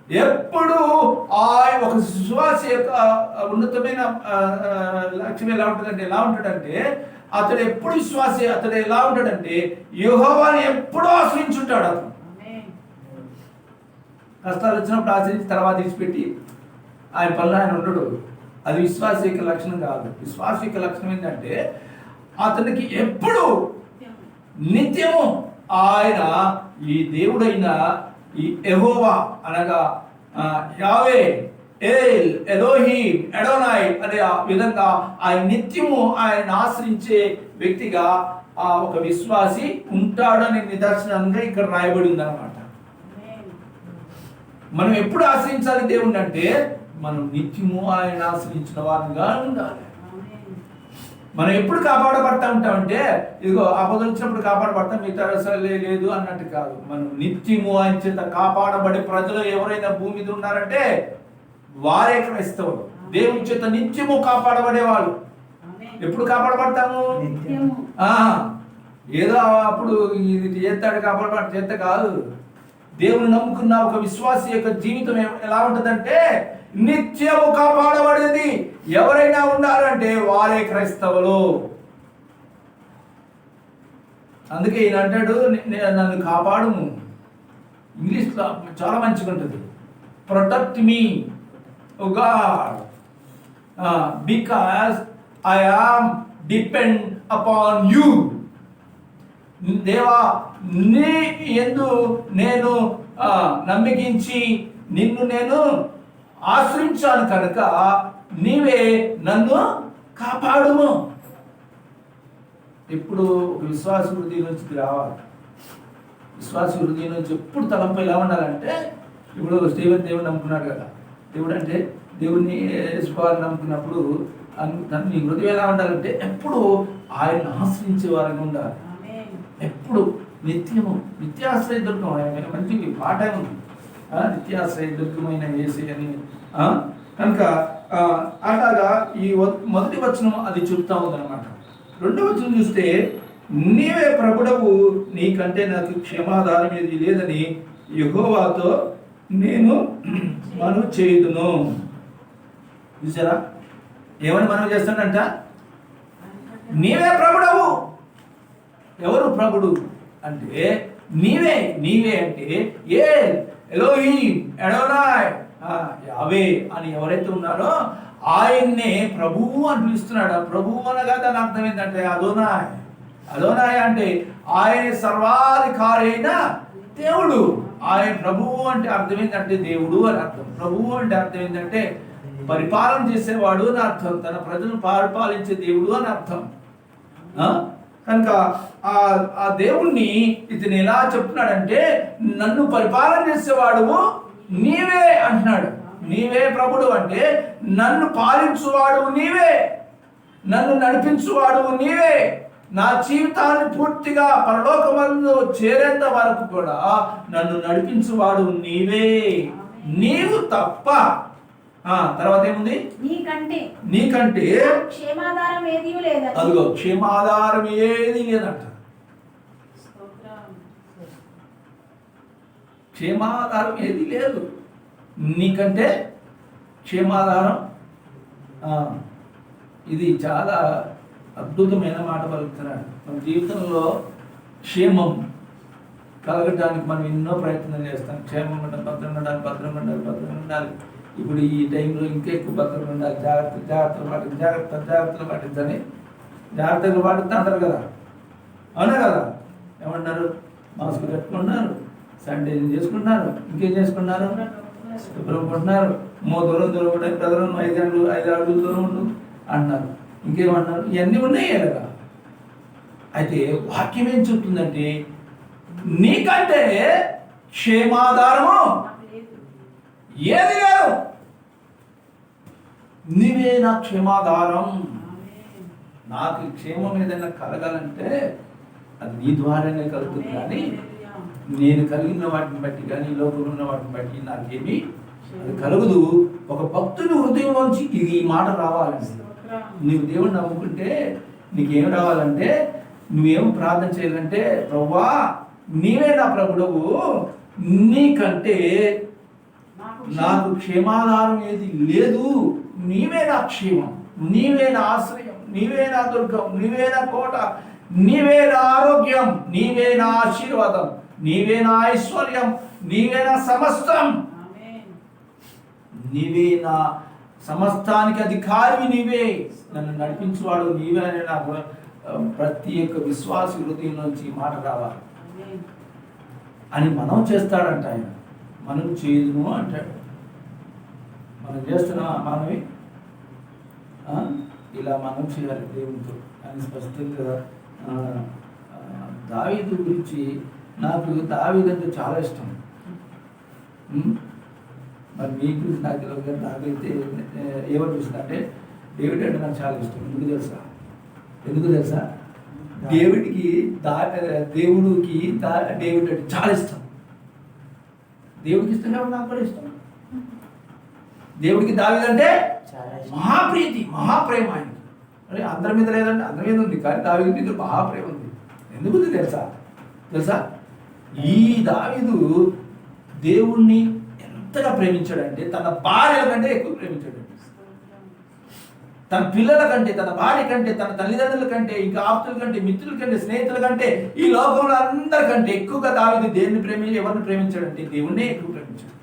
ఎప్పుడు ఆయన ఒక విశ్వాస యొక్క ఉన్నతమైన లక్ష్యం ఎలా ఉంటాడంటే అతడు ఎప్పుడు విశ్వాసి, అతడు ఎలా ఉంటాడంటే యెహోవాని ఎప్పుడూ ఆశ్రయించుంటాడు. అతను కష్టాలు వచ్చినప్పుడు ఆశ్రయించి తర్వాత విడిచిపెట్టి ఆయన పనులు ఆయన ఉండడు. అది విశ్వాస యొక్క లక్షణం కాదు. విశ్వాస యొక్క లక్షణం ఏంటంటే అతనికి ఎప్పుడు నిత్యము ఆయన ఈ దేవుడైన ఈ యెహోవా అనగా యావే, ఎల్, ఎలోహీం, ఎడోనాయ్ అనే విధంగా ఆయన నిత్యము ఆయన ఆశ్రయించే వ్యక్తిగా ఒక విశ్వాసి ఉంటాడని నిదర్శనంగా ఇక్కడ రాయబడి ఉందన్నమాట. మనం ఎప్పుడు ఆశ్రయించాలి దేవుణ్ణి అంటే మనం నిత్యము ఆయన ఆశ్రయించిన వారిగా ఉండాలి. మనం ఎప్పుడు కాపాడబడతా ఉంటామంటే ఇదిగో ఆపదలు వచ్చినప్పుడు కాపాడబడతాం, మిగతా లేదు అన్నట్టు కాదు. మనం నిత్యము ఆయన చేత కాపాడబడే ప్రజలు ఎవరైనా భూమి మీద ఉన్నారంటే వారే క్రైస్తవులు, దేవుని చేత నిత్యము కాపాడబడేవాళ్ళు. ఎప్పుడు కాపాడబడతాము? ఏదో అప్పుడు ఇది చేస్తాడు కాపాడబడి చేత కాదు. దేవుని నమ్ముకున్న ఒక విశ్వాసి యొక్క జీవితం ఎలా ఉంటుందంటే నిత్యము కాపాడబడేది. ఎవరైనా ఉన్నారంటే వారే క్రైస్తవులు. అందుకే ఈయన అంటాడు, నన్ను కాపాడుము. ఇంగ్లీష్లో చాలా మంచిగా ఉంటుంది, protect me O God because I am depend upon you. దేవా, నీ యందు నేను నమ్మికించి నిన్ను నేను ఆశ్రయించాను కనుక నీవే నన్ను కాపాడుము. ఇప్పుడు విశ్వాస హృదయం నుంచి రావాలి. విశ్వాస హృదయం నుంచి ఎప్పుడు తలంపై ఎలా ఉండాలంటే, ఇప్పుడు స్టీవెన్ దేవుడు నమ్ముకున్నాడు కదా, దేవుడు అంటే దేవుడిని యేసువారిని నమ్ముకున్నప్పుడు నీ హృదయం ఎలా ఉండాలంటే ఎప్పుడు ఆయన ఆశ్రయించే వారిగా ఉండాలి. ఎప్పుడు నిత్యము నిత్యాశ్రయ దుర్గం. ఆయన మంచి పాట ఉంది, నిత్యాశ్రయ దుర్గమైన యేసే అని. కనుక అలాగా ఈ మొదటి వచనం అది చెప్తా ఉందన్నమాట. రెండవ వచనం చూస్తే నీవే ప్రభుడవు, నీకంటే నాకు క్షమాధానం ఏది లేదని యెహోవాతో నేను మనవి చేయుదును. చూసారా ఏమని మనవి చేస్తాడంట? నీవే ప్రభుడవు. ఎవరు ప్రభుడు అంటే నీవే. నీవే అంటే ఎలోహీం, ఎడోనాయ్, యావే అని ఎవరైతే ఉన్నారో ఆయన్నే ప్రభువు అని పిలుస్తున్నాడు. ప్రభువు అనగా దాని అర్థం ఏంటంటే అదోనాయ్. అదోనాయ్ అంటే ఆయన సర్వాధికారి అయిన దేవుడు. ఆయన ప్రభువు అంటే అర్థం ఏంటంటే దేవుడు అని అర్థం. ప్రభువు అంటే అర్థం ఏంటంటే పరిపాలన చేసేవాడు అని అర్థం, తన ప్రజలను పరిపాలించే దేవుడు అని అర్థం. కనుక ఆ దేవుణ్ణి ఇతను ఎలా చెప్తున్నాడంటే నన్ను పరిపాలన చేసేవాడు నీవే అంటున్నాడు. నీవే ప్రభుడు అంటే నన్ను పాలించువాడు నీవే, నన్ను నడిపించువాడు నీవే. నా జీవితాన్ని పూర్తిగా పరలోకమందు చేరేంత వరకు కూడా నన్ను నడిపించువాడు నీవే. నీవు తప్ప తర్వాత ఏముంది? నీకంటే క్షేమాధారం ఏది లేదు. అదిగో క్షేమాధారం ఏది లేదంట. క్షేమాధారం ఏది లేదు. నీకంటే క్షేమాధారం. ఇది చాలా అద్భుతమైన మాట పలుకుతున్నాడు. మన జీవితంలో క్షేమం కలగటానికి మనం ఎన్నో ప్రయత్నం చేస్తాం. క్షేమం ఉండడం, భద్రంగా ఉండాలి. ఇప్పుడు ఈ టైంలో ఇంకా ఎక్కువ భద్రంగా ఉండాలి. జాగ్రత్తలు పాటించని జాగ్రత్తలు పాటిస్తా అంటారు కదా, అవునా కదా? ఏమన్నారు? మాస్క్ కట్టుకున్నారు, శానిటైజింగ్ చేసుకున్నారు, ఇంకేం చేసుకున్నారు? శుభ్రం కొంటున్నారు. దూరం కూడా ప్రజలను 5 అడుగుల దూరం ఉండు అంటున్నారు. ఇంకేమన్నారు? ఇవన్నీ ఉన్నాయి కదా. అయితే వాక్యం ఏం చెప్తుందంటే, నీకంటే క్షేమాధారము ఏది లేదు, నీవే నా క్షేమాధారం. నాకు క్షేమం ఏదైనా కలగాలంటే అది నీ ద్వారానే కలుగుతుంది, కానీ నేను కలిగిన వాటిని బట్టి కానీ లోకంలో ఉన్న వాటిని బట్టి నాకేమీ అది కలుగుదు. ఒక భక్తుని హృదయంలోంచి ఇది ఈ మాట రావాలండి. నీవు దేవుడిని నమ్ముకుంటే నీకేం రావాలంటే, నువ్వేం ప్రార్థన చేయాలంటే, ప్రభువా నీవే నా ప్రభుడవు, నీకంటే నాకు క్షేమాధారం ఏది లేదు, నీవే నా క్షేమం, నీవే నా ఆశ్రయం, నీవే నా దుర్గం, నీవే నా కోట, నీవే నా ఆరోగ్యం, నీవే నా ఆశీర్వాదం, నీవే నా ఐశ్వర్యం, నీవే నా సమస్తం, నీవే నా సమస్తానికి అధికారి, నీవే నన్ను నడిపించువాడు నీవే అనే నాకు ప్రతి ఒక్క విశ్వాస హృదయం నుంచి మాట రావాలి అని మనం చేస్తాడంట ఆయన. మనం చేయదును అంటాడు. మనం చేస్తున్నాం మనవి ఇలా మనం చేయాలి దేవునితో అని స్పష్టంగా. దావీదు గురించి నాకు దావీదు అంటే చాలా ఇష్టం. మరి మీ గురించి నాకు తెలియదు, కానీ నాకైతే ఏమనిపిస్తుంది అంటే డేవిడ్ అంటే నాకు చాలా ఇష్టం. ఎందుకు తెలుసా? దేవుడికి డేవిడ్ అంటే చాలా ఇష్టం. దేవుడికి ఇష్టం కాబట్టి నాకు కూడా ఇష్టం. దేవుడికి దావీదు అంటే మహాప్రీతి, మహాప్రేమ ఆయనకి. అంటే అందరి మీద లేదంటే అందరి మీద ఉంది, కానీ దావీదు మీద మహాప్రేమ ఉంది. ఎందుకు తెలుసా? ఈ దావీదు దేవుణ్ణి ఎంతగా ప్రేమించాడంటే తన భార్యల కంటే ఎక్కువ ప్రేమించాడు. తన పిల్లల కంటే, తన భార్య కంటే, తన తల్లిదండ్రుల కంటే, ఇంకా ఆప్తుల కంటే, మిత్రుల కంటే, స్నేహితుల కంటే, ఈ లోకంలో అందరికంటే ఎక్కువగా దావీదు ఎవరిని ప్రేమించాడంటే దేవుణ్ణే ఎక్కువ ప్రేమించాడు.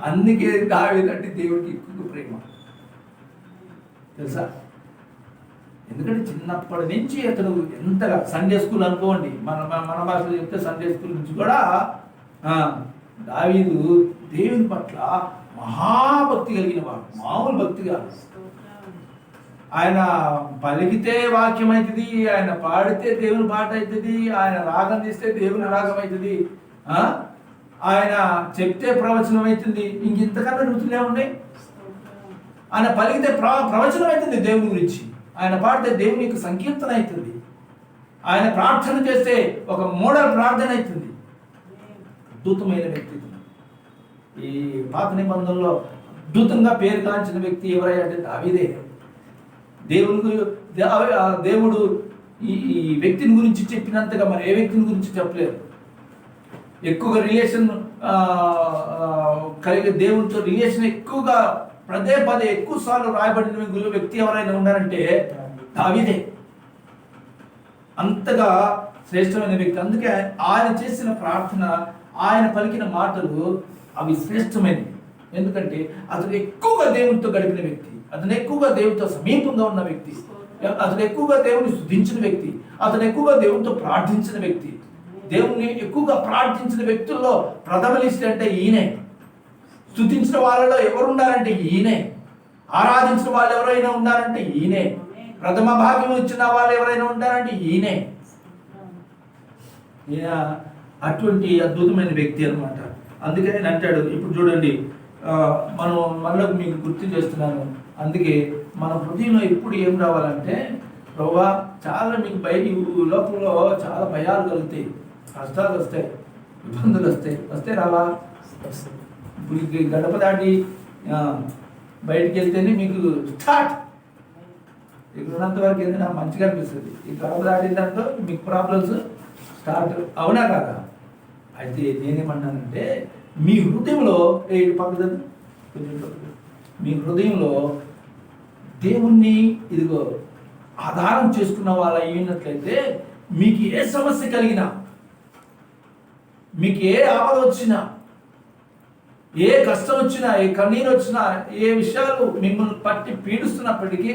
అందుకే దావీదు అంటే దేవుడికి ఎక్కువ ప్రేమ. తెలుసా? ఎందుకంటే చిన్నప్పటి నుంచి అతను ఎంతగా సండే స్కూల్ అనుకోండి, మన భాషలో చెప్తే సండే స్కూల్ నుంచి కూడా దావీదు దేవుని పట్ల మహాభక్తి కలిగిన వాడు. మామూలు భక్తి కాదు. ఆయన పలికితే వాక్యం అవుతుంది, ఆయన పాడితే దేవుని పాట అవుతుంది, ఆయన రాగం తీస్తే దేవుని రాగం అవుతుంది, ఆయన చెప్తే ప్రవచనం అవుతుంది. ఇంతకన్నా రుచులే ఉన్నాయి. ఆయన పలికితే ప్రవచనం అవుతుంది దేవుని గురించి, ఆయన పాడితే దేవుని యొక్క సంకీర్తన అవుతుంది, ఆయన ప్రార్థన చేస్తే ఒక మోడల్ ప్రార్థన అవుతుంది. అద్భుతమైన వ్యక్తిత్వం. ఈ పాత నిబంధనలో అద్భుతంగా పేరు కాంచిన వ్యక్తి ఎవరై అంటే దావీదే. దేవుడు ఈ వ్యక్తిని గురించి చెప్పినంతగా మరి ఏ వ్యక్తిని గురించి చెప్పలేదు. ఎక్కువగా రిలేషన్ కలిగే దేవునితో రిలేషన్ ఎక్కువగా పదే ఎక్కువ సార్లు రాయబడిన వ్యక్తి ఎవరైనా ఉన్నారంటే దావీదే. అంతగా శ్రేష్టమైన వ్యక్తి. అందుకే ఆయన చేసిన ప్రార్థన, ఆయన పలికిన మాటలు అవి శ్రేష్టమైనవి. ఎందుకంటే అతను ఎక్కువగా దేవునితో గడిపిన వ్యక్తి, అతను ఎక్కువగా దేవునితో సమీపంగా ఉన్న వ్యక్తి, అతను ఎక్కువగా దేవుని స్తుతించిన వ్యక్తి, అతను ఎక్కువగా దేవునితో ప్రార్థించిన వ్యక్తి. దేవుణ్ణి ఎక్కువగా ప్రార్థించిన వ్యక్తుల్లో ప్రథమ లిస్ట్ అంటే ఈయనే. స్తుతించిన వాళ్ళలో ఎవరు ఉన్నారంటే ఈయనే. ఆరాధించిన వాళ్ళు ఎవరైనా ఉన్నారంటే ఈయనే. ప్రథమ భాగ్యం ఇచ్చిన వాళ్ళు ఎవరైనా ఉంటారంటే ఈయనే. ఈయన అటువంటి అద్భుతమైన వ్యక్తి అన్నమాట. అందుకే నేను అంటాడు. ఇప్పుడు చూడండి, మనం మళ్ళీ మీకు గుర్తు చేస్తున్నాను. అందుకే మన హృదయంలో ఎప్పుడు ఏం రావాలంటే, ప్రభువా చాలా మీకు లోపల చాలా భయాలు కలుగుతాయి, కష్టాలు వస్తాయి, ఇబ్బందులు వస్తాయి రావా? ఇప్పుడు గడప దాటి బయటికి వెళ్తేనే మీకు స్టార్ట్. ఇక్కడ ఉన్నంత వరకు ఏదైనా మంచిగా అనిపిస్తుంది. ఈ గడప దాటిన దాంట్లో మీకు ప్రాబ్లమ్స్ స్టార్ట్. అవునా కాదా? అయితే నేనేమన్నానంటే, మీ హృదయంలో పక్కన మీ హృదయంలో దేవుణ్ణి ఇదిగో ఆధారం చేసుకున్న వాళ్ళు అయినట్లయితే మీకు ఏ సమస్య కలిగినా, మీకు ఏ ఆపద వచ్చినా, ఏ కష్టం వచ్చినా, ఏ కన్నీరు వచ్చినా, ఏ విషయాలు మిమ్మల్ని పట్టి పీడిస్తున్నప్పటికీ,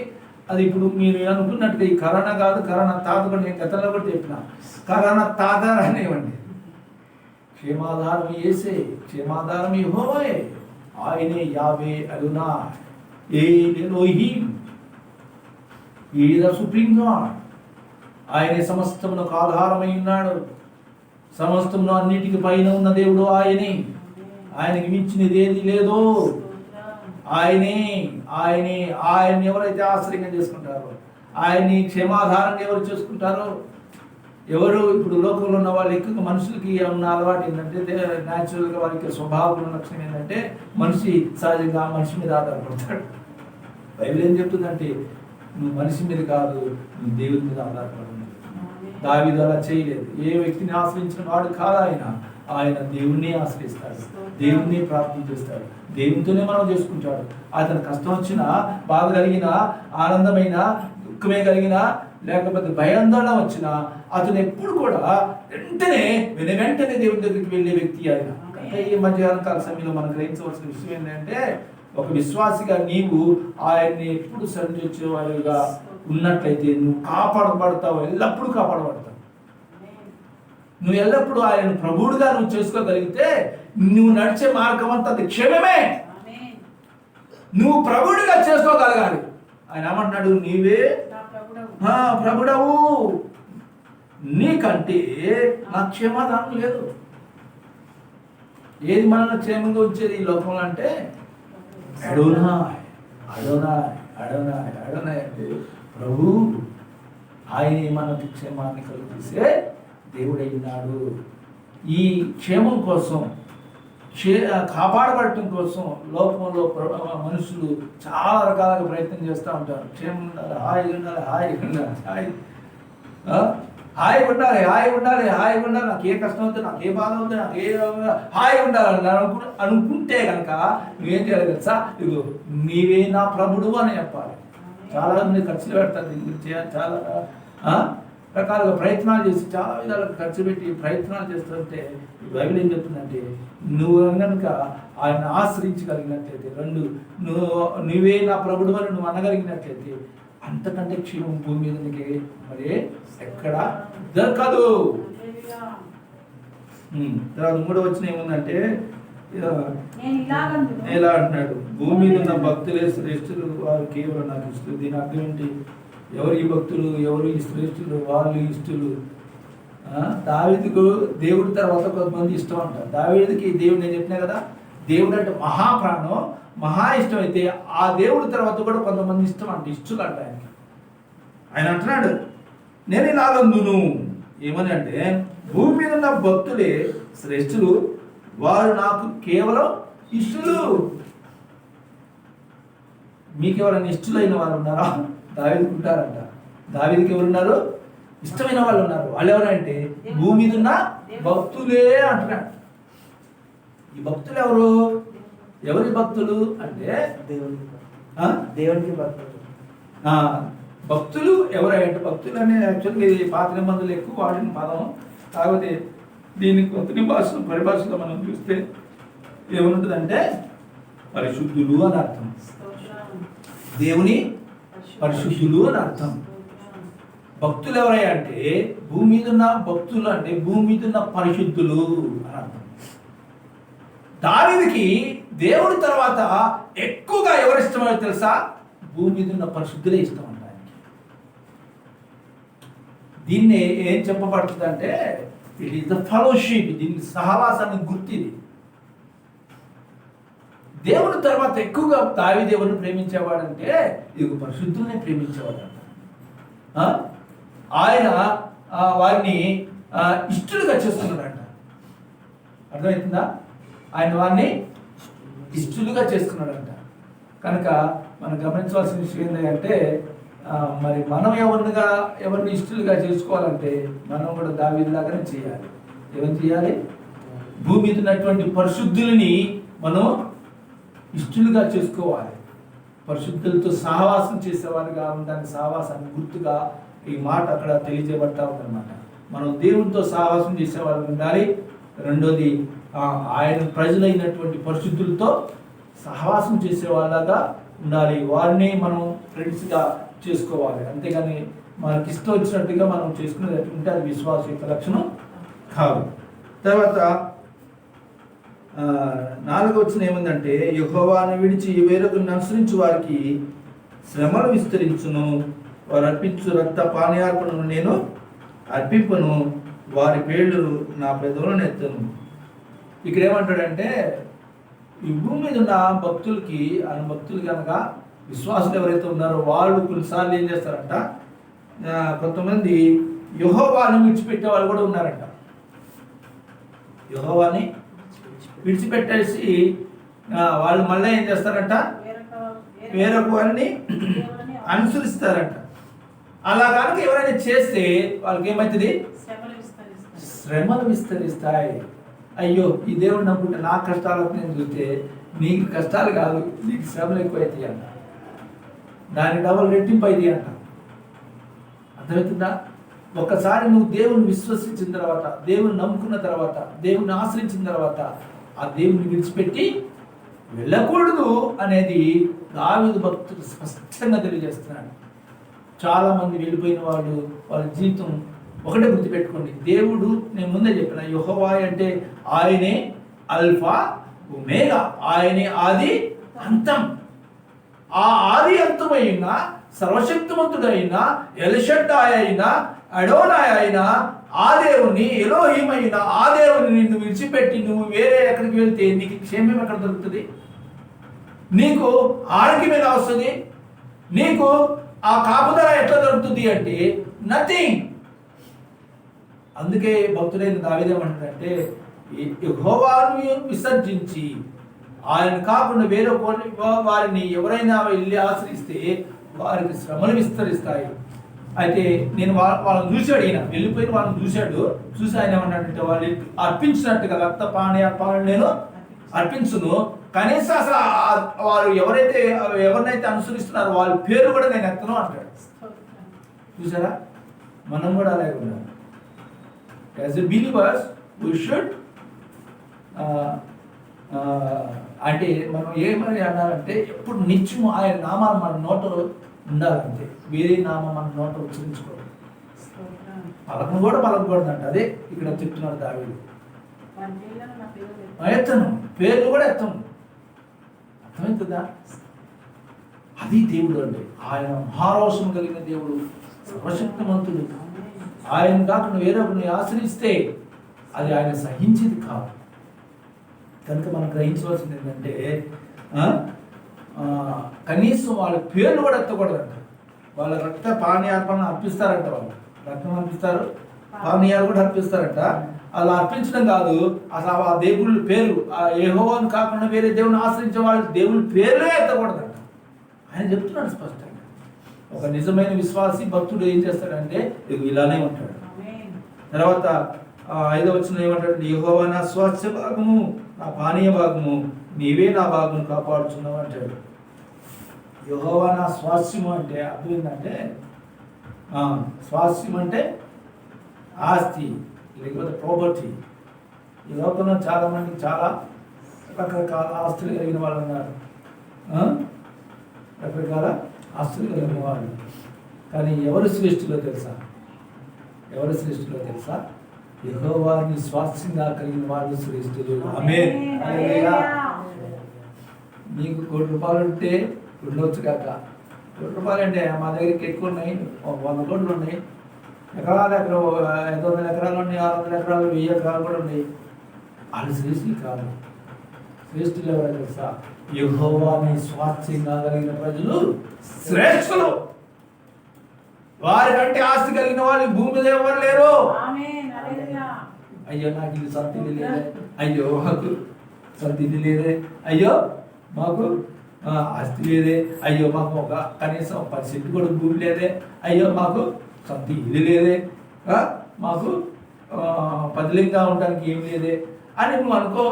అది ఇప్పుడు మీరు అనుకున్నట్టుగా ఈ కరోనా కాదు, కరోనా తాత కూడా నేను గతంలో కూడా చెప్పిన, కరోనా తాత అనేవ్వండి. క్షేమాధారం యేసే, క్షేమాధారం యెహోవాయే, ఆయనే యావే అదోనాయ్ ఎలోహీం, ఈ ద సుప్రీం గాడ్. ఆయనే సమస్తమునకు ఆధారమై ఉన్నాడు. సమస్తమును అన్నిటికి పైన ఉన్న దేవుడు ఆయనే. ఆయనకి మించినది ఏది లేదు. ఆయనే ఆయనే ఆయన్ని ఎవరైతే ఆశ్రయంగా చేసుకుంటారో, ఆయన్ని క్షేమాధారంగా ఎవరు చేసుకుంటారో, ఎవరు ఇప్పుడు లోకంలో ఉన్న వాళ్ళు ఎక్కువగా మనుషులకి ఉన్న అలవాటు ఏంటంటే, న్యాచురల్గా వారికి స్వభావం లక్షణం ఏంటంటే మనిషి సహజంగా మనిషి మీద ఆధారపడతాడు. బైబిల్ ఏం చెప్తుందంటే, నువ్వు మనిషి మీద కాదు, నువ్వు దేవుని మీద ఆధారపడు. దావీదు అలా చేయలేదు. ఏ వ్యక్తిని ఆశ్రయించిన వాడు కాదు ఆయన. ఆయన దేవుణ్ణి ఆశ్రయిస్తాడు, దేవుణ్ణి ప్రార్థన చేస్తాడు, దేవునితోనే మనం చేసుకుంటాడు. అతను కష్టం వచ్చినా, బాధ కలిగినా, ఆనందమైన, దుఃఖమే కలిగినా, లేకపోతే భయాందోళన వచ్చినా అతను ఎప్పుడు కూడా వెంటనే దేవుని దగ్గరికి వెళ్ళే వ్యక్తి ఆయన. అంటే ఈ మధ్యాహ్నకాల సమయంలో మనం గ్రహించవలసిన విషయం ఏంటంటే, ఒక విశ్వాసిగా నీవు ఆయన్ని ఎప్పుడు సంధించేవాడిగా ఉన్నట్లయితే నువ్వు కాపాడబడతావు, ఎల్లప్పుడూ కాపాడబడతావు. నువ్వు ఎల్లప్పుడూ ఆయన ప్రభువుడుగా నువ్వు చేసుకోగలిగితే నువ్వు నడిచే మార్గం అంతా అది క్షేమమే. నువ్వు ప్రభువుడిగా చేసుకోగలగాలి. ఆయన ఏమంటున్నాడు, నీవే ప్రభుడవు, నీకంటే నా క్షేమాధానం లేదు. ఏది మనల్ని క్షేమంగా వచ్చేది ఈ లోకంలో అంటే అడోనాయ్ అడోనాయ్ అడోనాయ్ అడోనాయ్ అంటే ప్రభు. ఆయనే మనకి క్షేమాన్ని కలిగిస్తే దేవుడైనాడు. ఈ క్షేమం కోసం, కాపాడబడటం కోసం లోకంలో మనుషులు చాలా రకాలుగా ప్రయత్నం చేస్తూ ఉంటారు. క్షేమం ఉండాలి, హాయిగా ఉండాలి, హాయిగా ఉండాలి, హాయిగా ఉండాలి, హాయిగా ఉండాలి, హాయిగా ఉండాలి, నాకు ఏ కష్టం అవుతుంది, నాకు ఏ బాధ అవుతుంది, నాకు ఏ హాయిగా ఉండాలని అనుకుంటే కనుక నువ్వేం చేయాలి తెలుసా? ఇదిగో నీవే నా ప్రభుడు అని చెప్పాలి. చాలా మంది ఖర్చులు పెడతారు దీని గురించి, చాలా రకాలుగా ప్రయత్నాలు చేసి చాలా విధాలుగా ఖర్చు పెట్టి ప్రయత్నాలు చేస్తుంటే బైబిల్ ఏం చెప్తుందంటే, నువ్వు కనుక ఆయన ఆశ్రయించగలిగినట్లయితే, నువ్వే నా ప్రభుడు అని నువ్వు అనగలిగినట్లయితే అంతకంటే క్షేమం భూమి మీద నీకు మరి ఎక్కడ దొరకదు. తర్వాత 3వ వచనం ఏముందంటే, ఎలా అంటున్నాడు, భూమి మీద ఉన్న భక్తులే శ్రేష్ఠులు, వారు కేవలం నాకు ఇష్టలు. దీని అర్థం ఏంటి? ఎవరు ఈ భక్తులు, ఎవరు ఈ శ్రేష్ఠులు, వాళ్ళు ఇష్టలు. దావీదుకు దేవుడి తర్వాత కొంతమంది ఇష్టం అంటారు. దావీదుకి దేవుడు, నేను చెప్పినా కదా, దేవుడు అంటే మహాప్రాణం, మహా ఇష్టం. అయితే ఆ దేవుడి తర్వాత కూడా కొంతమంది ఇష్టం అంటే ఇష్టలు అంట ఆయనకి. ఆయన అంటున్నాడు, నేను ఇలాగందును ఏమని అంటే, భూమి మీద ఉన్న భక్తులే శ్రేష్ఠులు, వారు నాకు కేవలం ఇష్టలు. మీకు ఎవరైనా ఇష్టలైన వారు ఉన్నారా? దావీదుకు ఉంటారంట. దావీదుకి ఎవరున్నారు? ఇష్టమైన వాళ్ళు ఉన్నారు. వాళ్ళు ఎవరంటే భూమి మీద ఉన్న భక్తులే అంటున్నాడు. ఈ భక్తులు ఎవరు? ఎవరి భక్తులు అంటే దేవునికి భక్తులు. భక్తులు ఎవరంటే, భక్తులు అనే యాక్చువల్గా ఇది పాత నిబంధనలు ఎక్కువ వాడిన పదం. కాకపోతే దీని కొత్త పరిభాషలో మనం చూస్తే ఏముంటుందంటే పరిశుద్ధులు అని అర్థం. దేవుని పరిశుద్ధులు అని అర్థం. భక్తులు ఎవరయ్యా అంటే భూమి మీద ఉన్న భక్తులు అంటే భూమి మీద ఉన్న పరిశుద్ధులు అని అర్థం. దావీదుకి దేవుడి తర్వాత ఎక్కువగా ఎవరు ఇష్టమో తెలుసా? భూమి మీద ఉన్న పరిశుద్ధులే ఇష్టం అంట. దీన్ని ఏం చెప్పబడుతుంది అంటే, ఇట్ ఈస్ ద ఫెలోషిప్. దీనికి సహవాసానికి గుర్తు ఇది. దేవుడి తర్వాత ఎక్కువగా దావీదు ఎవరిని ప్రేమించేవాడంటే ఇది పరిశుద్ధుల్ని ప్రేమించేవాడు అంట. ఆయన వారిని ఇష్టలుగా చేసుకున్నాడంట. అర్థమవుతుందా? ఆయన వారిని ఇష్టలుగా చేసుకున్నాడంట. కనుక మనం గమనించవలసిన విషయం ఏంటంటే, మరి మనం ఎవరిని ఇష్టలుగా చేసుకోవాలంటే మనం కూడా దావీదులాగానే చేయాలి. ఏమని చేయాలి? భూమి మీద ఉన్నటువంటి పరిశుద్ధులని మనం ఇష్టలుగా చేసుకోవాలి. పరిశుద్ధులతో సహవాసం చేసేవారుగా ఉండడానికి సహవాసాన్ని గుర్తుగా ఈ మాట అక్కడ తెలియజేయబడతా ఉందన్నమాట. మనం దేవునితో సహవాసం చేసేవారు ఉండాలి. రెండోది ఆయన ప్రజలైనటువంటి పరిశుద్ధులతో సహవాసం చేసేవాళ్ళగా ఉండాలి. వారిని మనం ఫ్రెండ్స్గా చేసుకోవాలి. అంతేగాని మనకి ఇష్టం వచ్చినట్టుగా మనం చేసుకునేది ఉంటే అది విశ్వాస యొక్క లక్షణం కాదు. తర్వాత 4వ వచనం ఏముందంటే, యెహోవాను విడిచి వేరొకరిని అనుసరించు వారికి శ్రమలు విస్తరించును, వారు అర్పించు రక్త పానీయార్పణను నేను అర్పింపను, వారి పేర్లు నా పెదవులను ఎత్తను. ఇక్కడ ఏమంటాడంటే, ఈ భూమి మీద ఉన్న భక్తులకి, ఆయన భక్తులు కనుక విశ్వాసులు ఎవరైతే ఉన్నారో వాళ్ళు కొన్నిసార్లు ఏం చేస్తారంట, కొంతమంది యెహోవాను విడిచిపెట్టే వాళ్ళు కూడా ఉన్నారంట. యెహోవాని విడిచిపెట్టేసి వాళ్ళు మళ్ళీ ఏం చేస్తారంట, వేరొక వారిని అనుసరిస్తారంట. అలా కనుక ఎవరైనా చేస్తే వాళ్ళకి ఏమవుతుంది, శ్రమలు విస్తరిస్తాయి. అయ్యో ఈ దేవుడు నమ్ముకుంటే నా కష్టాలకు నేను చూస్తే నీకు కష్టాలు కాదు, నీకు శ్రమలు ఎక్కువైతాయి అంట, దాని డబల్ రెట్టింపు అవుతాయి అంట. అర్థమవుతుందా? ఒక్కసారి నువ్వు దేవుని విశ్వసించిన తర్వాత, దేవుని నమ్ముకున్న తర్వాత, దేవుని ఆశ్రయించిన తర్వాత ఆ దేవుని విడిచిపెట్టి వెళ్ళకూడదు అనేది దావీదు భక్తుడు స్పష్టంగా తెలియజేస్తున్నాడు. చాలామంది వెళ్ళిపోయిన వాళ్ళు వాళ్ళ జీవితం ఒకటే గుర్తుపెట్టుకోండి, దేవుడు నేను ముందే చెప్పిన యెహోవా అంటే ఆయనే అల్ఫా ఒమేగా, ఆయనే ఆది అంతం. ఆ ఆది అంతమైన సర్వశక్తివంతుడైన ఎల్షడ్డాయ్ అయిన అడోనాయ్ అయిన ఆ దేవుని ఎలోహిం అయిన ఆ దేవుని నిన్ను విడిచిపెట్టి నువ్వు వేరే ఎక్కడికి వెళ్తే నీకు క్షేమం ఎక్కడ దొరుకుతుంది? నీకు ఆరోగ్యం ఎలా వస్తుంది? నీకు ఆ కాపుదల ఎట్లా దొరుకుతుంది అంటే నథింగ్. అందుకే భక్తుడైన దావీదు ఏమంటాడంటే, యెహోవాను విసర్జించి ఆయన కాకుండా వేరే వారిని ఎవరైనా వెళ్ళి ఆశ్రయిస్తే వారికి శ్రమలు విస్తరిస్తాయి. అయితే నేను వాళ్ళని చూశాడు, ఈయన వెళ్ళిపోయిన వాళ్ళని చూసి ఆయన ఏమన్నాడంటే, వాళ్ళు అర్పించినట్టుగా రక్త పానీయార్పణను నేను అర్పించును, కనీసం అసలు వారు ఎవరినైతే అనుసరిస్తున్నారో వాళ్ళ పేరు కూడా నేను ఎత్తను అంటాడు. చూసారా? మనం కూడా అలాగే ఉన్నాం. As a believers we should అంటే మనం ఏమని అన్నారంటే, ఎప్పుడు నిత్యం ఆయన నామాలు మన నోట ఉండాలంటే, వేరే నామం మన నోట ఉచ్చరించుకోవాలి. పలకను కూడా పలకకూడదంట. అదే ఇక్కడ చెప్తున్నాడు దావీదు. ఎత్తను, పేర్లు కూడా ఎత్తను. అర్థమవుతుందా? అది దేవుడు అంటే. ఆయన మహారోషం కలిగిన దేవుడు, సర్వశక్తిమంతుడు. ఆయన కాకుండా వేరొకరిని ఆశ్రయిస్తే అది ఆయన సహించేది కాదు. కనుక మనం గ్రహించవలసింది ఏంటంటే, కనీసం వాళ్ళ పేర్లు కూడా ఎత్తకూడదంట. వాళ్ళ రక్త పానీయార్పణ అర్పిస్తారంట. వాళ్ళు రక్తం అర్పిస్తారు, పానీయాలు కూడా అర్పిస్తారంట. అలా అర్పించడం కాదు, అసలు ఆ దేవుళ్ళ పేరు, ఆ యెహోవాను కాకుండా వేరే దేవుని ఆశ్రయించే వాళ్ళ దేవుళ్ళ పేర్లే ఎత్తకూడదంట. ఆయన చెప్తున్నాడు స్పష్టంగా. ఒక నిజమైన విశ్వాసి భక్తుడు ఏం చేస్తాడంటే ఇలానే ఉంటాడు. తర్వాత 5వ వచనం ఏమంటాడు, యెహోవా నా స్వాస్థ్య భాగము, నా పానీయ భాగము, నీవే నా భాగం కాపాడుచున్నావు అంటాడు. యెహోవా నా స్వాస్థ్యము అంటే అర్థం ఏంటంటే, స్వాస్థ్యం అంటే ఆస్తి, లేకపోతే ప్రాపర్టీ. ఈ లోకంలో చాలామంది చాలా రకరకాల ఆస్తులు కలిగిన వాళ్ళు ఉన్నారు, రకరకాల ఆస్తులు కలిగిన వాళ్ళు. కానీ ఎవరు శ్రేష్ఠులో తెలుసా? యెహోవాని స్వాస్థ్యంగా కలిగిన వాళ్ళు శ్రేష్ఠులు. ఆమేన్. హల్లెలూయా. నీకు ₹1 ఉంటే ఉండొచ్చు కాక, ₹1 అంటే మా దగ్గరికి ఎక్కువ ఉన్నాయి, 100 కోట్లు ఉన్నాయి. ఎకరాలు 500 ఎకరాలు ఉన్నాయి, 600 ఎకరాలు, 1000 ఎకరాలు కూడా ఉన్నాయి. వాళ్ళు శ్రేష్ఠులు కాదు. శ్రేష్ఠులు ఎవరో తెలుసా? యెహోవాని స్వాస్థ్యంగా కలిగిన ప్రజలు శ్రేష్ఠులు. వారికంటే ఆస్తి కలిగిన వాళ్ళు భూమి మీద ఎవరు లేరు. అయ్యో నాకు ఇది సొంత ఇల్లు లేదే, అయ్యో మాకు సొంత ఇల్లు లేదే, అయ్యో మాకు ఆస్తి లేదే, అయ్యో మాకు ఒక కనీసం 10 సెంట్లు కూడా భూమి లేదే, అయ్యో మాకు సొంత ఇల్లు లేదే, మాకు పదిలింగా ఉండడానికి ఏం లేదే అని నువ్వు అనుకో.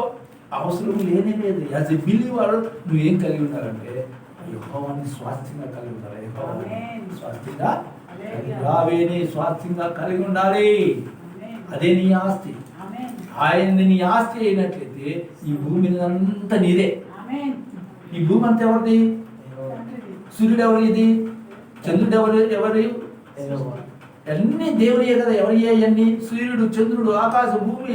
అవసరం లేనే లేదు. యాజ్ ఎ బిలీవర్ నువ్వేం కలిగి ఉన్నారంటే, యెహోవాని స్వాస్థ్యంగా కలిగి ఉండాలి. యెహోవాని ఆమేన్. స్వాస్థ్యంగా హల్లెలూయా. యావేని స్వాస్థ్యంగా కలిగి ఉండాలి. ఆమేన్. అదే నీ ఆస్తి. ఆమేన్. ఆయన్ని నీ ఆస్తి అయినట్లయితే ఈ భూమి మీద అంతా నీదే. ఆమేన్. ఈ భూమి అంతా ఎవరిది? తండ్రిది. సూర్యుడు ఎవరిది? చంద్రుడు ఎవరు? అన్ని దేవుడియే కదా. ఎవరియే అన్ని? సూర్యుడు, చంద్రుడు, ఆకాశం, భూమి,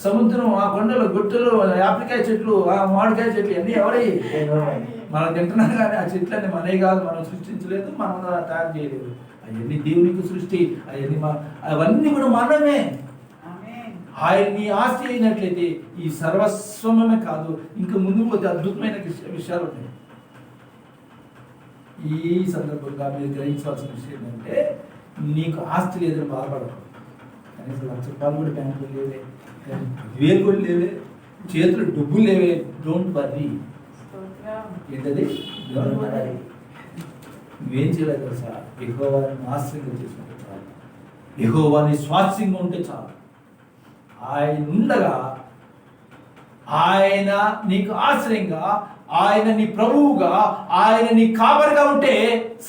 సముద్రం, ఆ కొండలు, గుట్టలు, యాప్లికాయ చెట్లు, ఆ మామిడికాయ చెట్లు అన్నీ ఎవరి? మనం తింటున్నాం కానీ ఆ చెట్లన్నీ మనవి కాదు, మనం సృష్టించలేదు, మనం తయారు చేయలేదు. అవన్నీ దేవునికి సృష్టి. అవన్నీ కూడా మనమే. ఆమేన్. ఆయన నీ ఆస్తి అయినట్లయితే ఈ సర్వస్వమే కాదు, ఇంకా ముందు పోతే అద్భుతమైన విషయాలు ఉన్నాయి. ఈ సందర్భంగా మీరు గ్రహించవలసిన విషయం ఏంటంటే, నీకు ఆస్తి లేదని బాధపడదు. కనీసం ₹1,00,000 కూడా బ్యాంకులో లేవే, 10,000 కూడా లేవే, చేతులు డబ్బులు లేవే. Don't worry. స్తోత్రం. ఏంటది? Don't worry. నువ్వేం చేయలేదు తెలుసా? యెహోవాని ఆశ్రయంగా చేసుకుంటే చాలు, యెహోవాని స్వాస్థ్యంగా ఉంటే చాలు. ఆయన ఉండగా, ఆయన నీకు ఆశ్రయంగా, ఆయన నీ ప్రభువుగా, ఆయన నీ కాపరిగా ఉంటే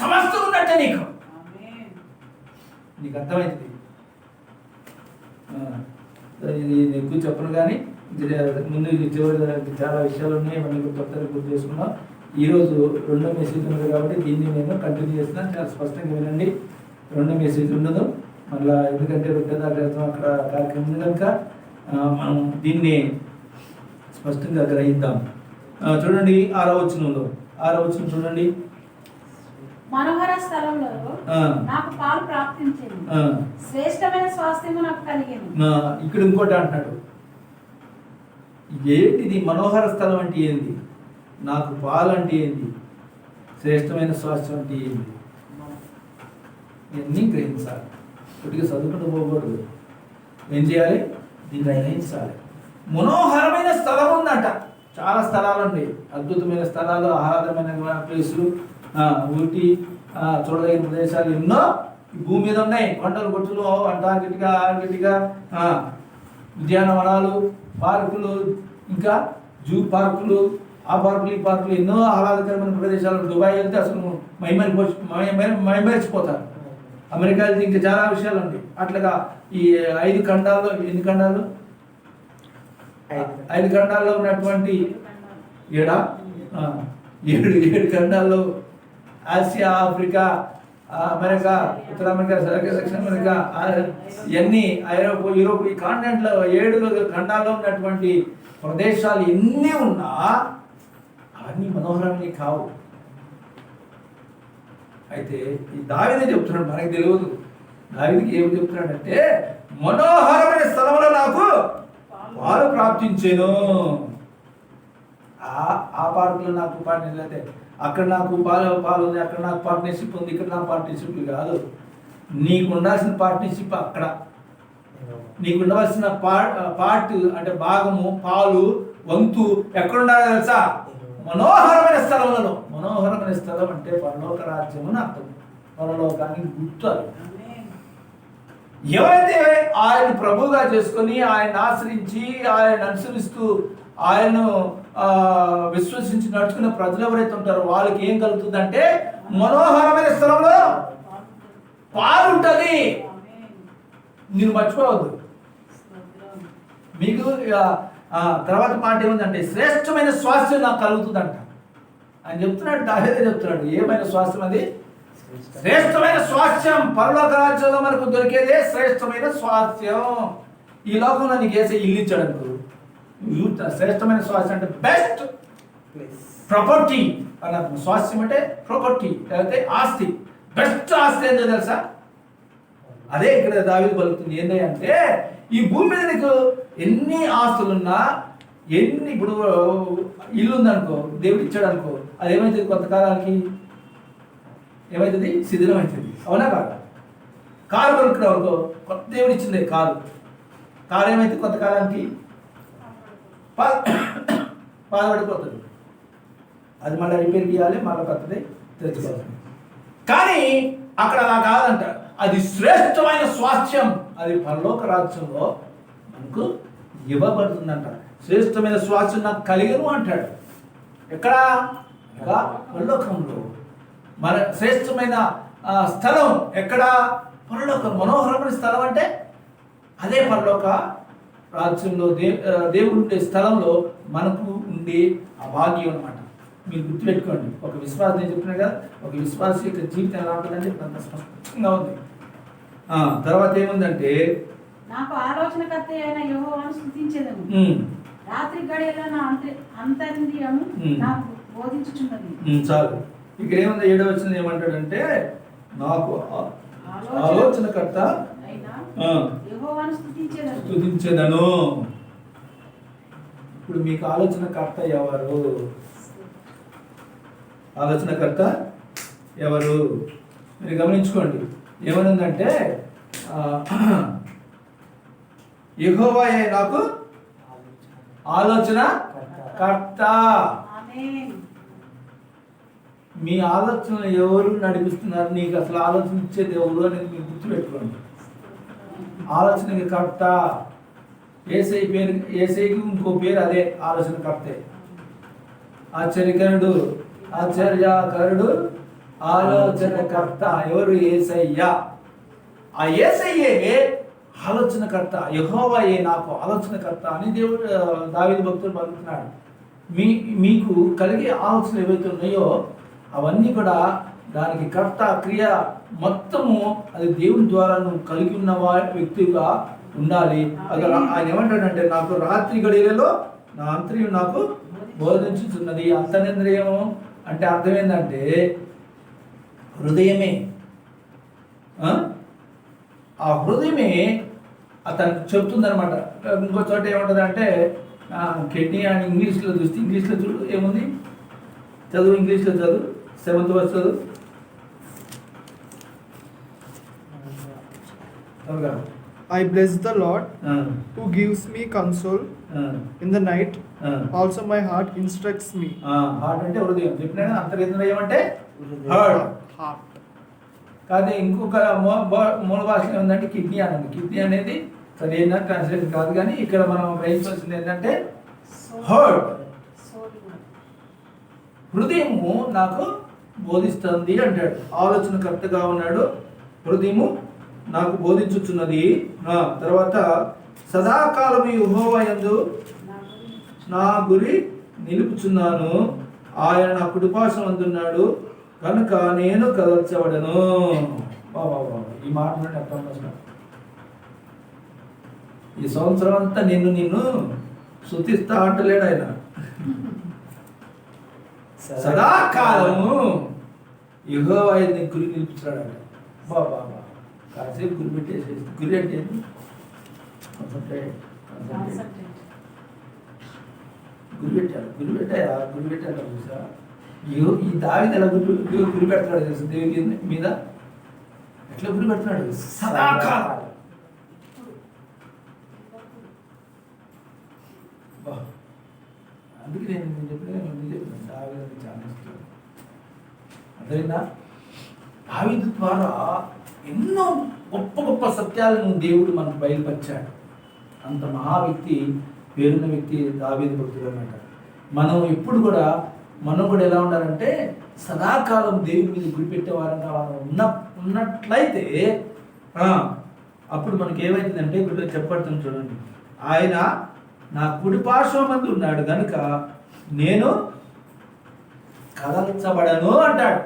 సమస్తం ఉన్నట్టే నీకు. ఆమేన్. నీకు అర్థమైంది. ఇది ఎక్కువ చెప్పను కానీ ముందు చివరి చాలా విషయాలు ఉన్నాయి, ఇవన్నీ కొత్తగా గుర్తు చేసుకున్నాం. ఈరోజు 2వ మెసేజ్ ఉంది కాబట్టి దీన్ని నేను కంటిన్యూ చేస్తున్నాను. చాలా స్పష్టంగా వినండి. 2వ మెసేజ్ ఉండదు మళ్ళీ, ఎందుకంటే వృద్ధదాగ్రతం అక్కడ కార్యక్రమం ఉంది కనుక మనం దీన్ని స్పష్టంగా గ్రహిద్దాం. చూడండి 6వ వచనం చూడండి. మనోహర స్థలంలో నాకు పాలు ప్రాప్తించింది, శ్రేష్టమైన స్వాస్థ్యము నాకు కలిగింది. ఇక్కడ ఇంకోటి అంటున్నాడు. ఏంటిది? మనోహర స్థలం అంటే ఏంది? నాకు పాలు అంటే ఏంది? శ్రేష్టమైన స్వాస్థ్యం అంటే ఏంది? ఇవన్నీ గ్రహించాలి. కొద్దిగా చదువుకుంటూ పోకూడదు. ఏం చేయాలి? దీన్ని గ్రహించాలి. మనోహరమైన స్థలం ఉందంట. చాలా స్థలాలు ఉన్నాయి, అద్భుతమైన స్థలాలు, ఆహ్లాదమైన ప్లేసులు, ఊటీ, చూడదగిన ప్రదేశాలు ఎన్నో ఈ భూమి మీద ఉన్నాయి. కొండలు, గొట్టులు, ఆర్కిటికా, ఉద్యానవనాలు, పార్కులు, ఇంకా జూ పార్కులు, ఆ పార్కులు, ఈ పార్కులు, ఎన్నో ఆహ్లాదకరమైన ప్రదేశాలు. దుబాయ్ వెళ్తే అసలు మైమరిచిపోతారు. అమెరికా వెళ్తే ఇంకా చాలా విషయాలు ఉన్నాయి. అట్లాగా ఈ 5 ఖండాల్లో, ఎన్ని ఖండాలు? 5 ఖండాల్లో ఉన్నటువంటి 7 ఖండాల్లో, ఆసియా, ఆఫ్రికా, అమెరికా, ఉత్తర అమెరికా, దక్షిణ అమెరికా, ఇవన్నీ యూరోప్, ఈ కాంటినెంట్లో 7 ఖండాల్లో ఉన్నటువంటి ప్రదేశాలు ఎన్ని ఉన్నా అవన్నీ మనోహరాన్ని కావు. అయితే ఈ దావీదే చెప్తున్నాడు, మనకి తెలియదు. దావీదుకి ఏమి చెప్తున్నాడంటే, మనోహరమైన స్థలంలో నాకు పాలు ప్రాప్తించాను. ఆ పార్కులో నాకు పార్ట్నర్ అయితే, అక్కడ నాకు పాలు ఉంది, అక్కడ నాకు పార్ట్నర్షిప్ ఉంది, ఇక్కడ నాకు పార్ట్నర్షిప్ కాదు. నీకు ఉండాల్సిన పార్ట్నర్షిప్ అక్కడ. నీకు ఉండవలసిన పార్ట్ అంటే భాగము, పాలు, వంతు ఎక్కడ ఉండాలి తెలుసా? మనోహరమైన స్థలంలో. మనోహరమైన స్థలం అంటే పరలోక రాజ్యం అని అర్థం. పరలోకానికి గుర్తు అది. ఎవరైతే ఆయన ప్రభువుగా చేసుకొని, ఆయన ఆశ్రయించి, ఆయన అనుసరిస్తూ, ఆయన్ను విశ్వసించి నడుచుకునే ప్రజలు ఎవరైతే ఉంటారో వాళ్ళకి ఏం కలుగుతుందంటే, మనోహరమైన స్థలంలో పాలు ఉంటుంది. నేను మర్చిపోవద్దు. మీకు తర్వాత మాట ఏముందంటే, శ్రేష్టమైన స్వాస్థ్యం నాకు కలుగుతుందంట అని చెప్తున్నాడు. దావీదే చెప్తున్నాడు. ఏమైనా స్వాస్థ్యం అది? శ్రేష్టమైన స్వాస్థ్యం. పరలోక రాజ్యంలో మనకు దొరికేదే శ్రేష్టమైన స్వాస్థ్యం. ఈ లోకంలో నీకు వేసే ఇల్లు ఇచ్చాడు అనుకో, శ్రేష్టమైన స్వాస్థ్యం అంటే బెస్ట్ ప్రాపర్టీ అని అర్థం. స్వాస్థ్యం అంటే ప్రాపర్టీ, లేకపోతే ఆస్తి. బెస్ట్ ఆస్తి ఏంటో తెలుసా? అదే ఇక్కడ దావీదు పలుకుతుంది. ఏంటంటే, ఈ భూమి మీద నీకు ఎన్ని ఆస్తులున్నా, ఇప్పుడు ఇల్లు ఉందనుకో, దేవుడు ఇచ్చాడు అనుకో, అది ఏమవుతుంది? కొంతకాలానికి ఏమవుతుంది? శిథిలం అవుతుంది. అవునా కాదా? కారు కొనుక్కున్నావు అనుకో, కొత్త దేవుడు ఇచ్చింది కారు ఏమైతే కొంతకాలానికి బాధపడిపోతుంది. అది మళ్ళీ రిపేర్ చేయాలి, మళ్ళీ కొత్తది తెచ్చుకోవాలి. కానీ అక్కడ అలా కాదంట. అది శ్రేష్టమైన స్వాస్థ్యం. అది పరలోక రాజ్యంలో మనకు ఇవ్వబడుతుందంట. శ్రేష్టమైన స్వాస్థ్యం నాకు కలిగను అంటాడు. ఎక్కడ? పరలోకంలో. మన శ్రేష్టమైన స్థలం ఎక్కడ? పరలోకం. మనోహరమైన స్థలం అంటే అదే పరలోక రాజ్యంలో దేవుడు ఉండే స్థలంలో మనకు ఉండే ఆ భాగ్యం అనమాట. మీరు గుర్తుపెట్టుకోండి. ఒక విశ్వాసం, నేను చెప్పినా కదా, ఒక విశ్వాస యొక్క జీవితం ఎలా ఉంటుందంటే అంత స్పష్టంగా ఉంది. తర్వాత ఏముందంటే, నాకు ఆలోచనకర్త అయిన యెహోవాను స్తుతించెదను. రాత్రి గడియలో నా అంతరింద్రియము నాకు బోధించుచున్నది. చాలు. ఇక్కడ ఏముంది? 7వ వచనం ఏమంటాడంటే, నాకు ఆలోచనకర్త యెహోవాను స్తుతించెదను. ఇప్పుడు మీకు ఆలోచనకర్త ఎవరు? ఆలోచనకర్త ఎవరు? మీరు గమనించుకోండి. ఏమనుందంటే, యెహోవాయే నాకు ఆలోచన కర్త. మీ ఆలోచన ఎవరు నడిపిస్తున్నారు? నీకు అసలు ఆలోచన ఇచ్చేది ఎవరు అనేది మీరు గుర్తుపెట్టుకోండి. ఆలోచనకి కర్త యేసయ్య పేరు, యేసయ్యకి ఇంకో పేరు అదే ఆలోచనకర్తే. ఆశ్చర్యకరుడు, ఆశ్చర్యకరుడు, ఆలోచనకర్త. ఎవరు? యేసయ్య. ఆ యేసయ్యే ఆలోచనకర్త. యెహోవాయే నాకు ఆలోచనకర్త అని దేవుడు దావీదు భక్తుడు పలుకుతున్నాడు. మీకు కలిగే ఆలోచనలు ఏవైతే ఉన్నాయో అవన్నీ కూడా దానికి కర్త, క్రియ మొత్తము అది దేవుని ద్వారా నువ్వు కలిగి ఉన్న వ్యక్తిగా ఉండాలి. అది ఆయన ఏమంటాడంటే, నాకు రాత్రి గడియలలో నా అంతర్యం నాకు బోధించుతున్నది. అంతరింద్రియము అంటే అర్థం ఏంటంటే హృదయమే. ఆ హృదయమే అతనికి చెప్తుందనమాట. ఇంకో చోట ఏముంటుంది అంటే, కిడ్నీ అని ఇంగ్లీష్లో చూస్తే, ఇంగ్లీష్లో చూడు ఏముంది, చదువు, ఇంగ్లీష్లో చదువు, 7th verse చదువు. I bless the Lord who gives me console in the night. Also my heart instructs me. Heart అంటే హృదయం. చెప్పినా అంతరింద్రియం అంటే హార్ట్. కానీ ఇంకొక మూల భాష ఏముందంటే కిడ్నీ అని. కిడ్నీ అనేది సరైన ట్రాన్స్లేషన్ కాదు, కానీ ఇక్కడ మనం గ్రహించాల్సింది ఏంటంటే హార్ట్. హృదయము నాకు బోధిస్తుంది అంటాడు. ఆలోచనకర్తగా ఉన్నాడు. హృదయము నాకు బోధించుచున్నది. తర్వాత సదాకాలము యెహోవా యందు నా గురి నిలుపుచున్నాను. ఆయన నా కుడిపార్శ్వమందు అందున్నాడు కనుక నేను కదల్చబడను. ఈ మాట అర్థం. ఈ సంవత్సరం అంతా నిన్ను స్తుతిస్తా అంటలేడు ఆయన. సదాకాలము యెహోవా యందు గురి నిలుపుచున్నాడు. బాబా కాసేపు గురి పెట్టేసేసి, గురి అంటే గురి పెట్టాడు చూసా. ఈ దావీదు ఎలా గురి పెడతాడు తెలుసు దేవుని మీద? ఎట్లా గురి పెడతాడు? సదాకాలం. అందుకే నేను చెప్పినాను, దావీదు చాలా ఇష్టం. అర్థమైందా? దావీదు ద్వారా ఎన్నో గొప్ప గొప్ప సత్యాలను దేవుడు మనకు బయలుపరిచాడు. అంత మహా వ్యక్తి, పేరున్న వ్యక్తి దావీదు భక్తుడు అన్నమాట. మనం ఎప్పుడు కూడా ఎలా ఉండాలంటే సదాకాలం దేవుడి మీద గురిపెట్టేవారంగా మనం ఉన్నట్లయితే అప్పుడు మనకి ఏమైతుందంటే, ఇప్పుడు చెప్పబడుతుంది చూడండి, ఆయన నా కుడి పార్శ్వమందు ఉన్నాడు కనుక నేను కదల్చబడను అంటాడు.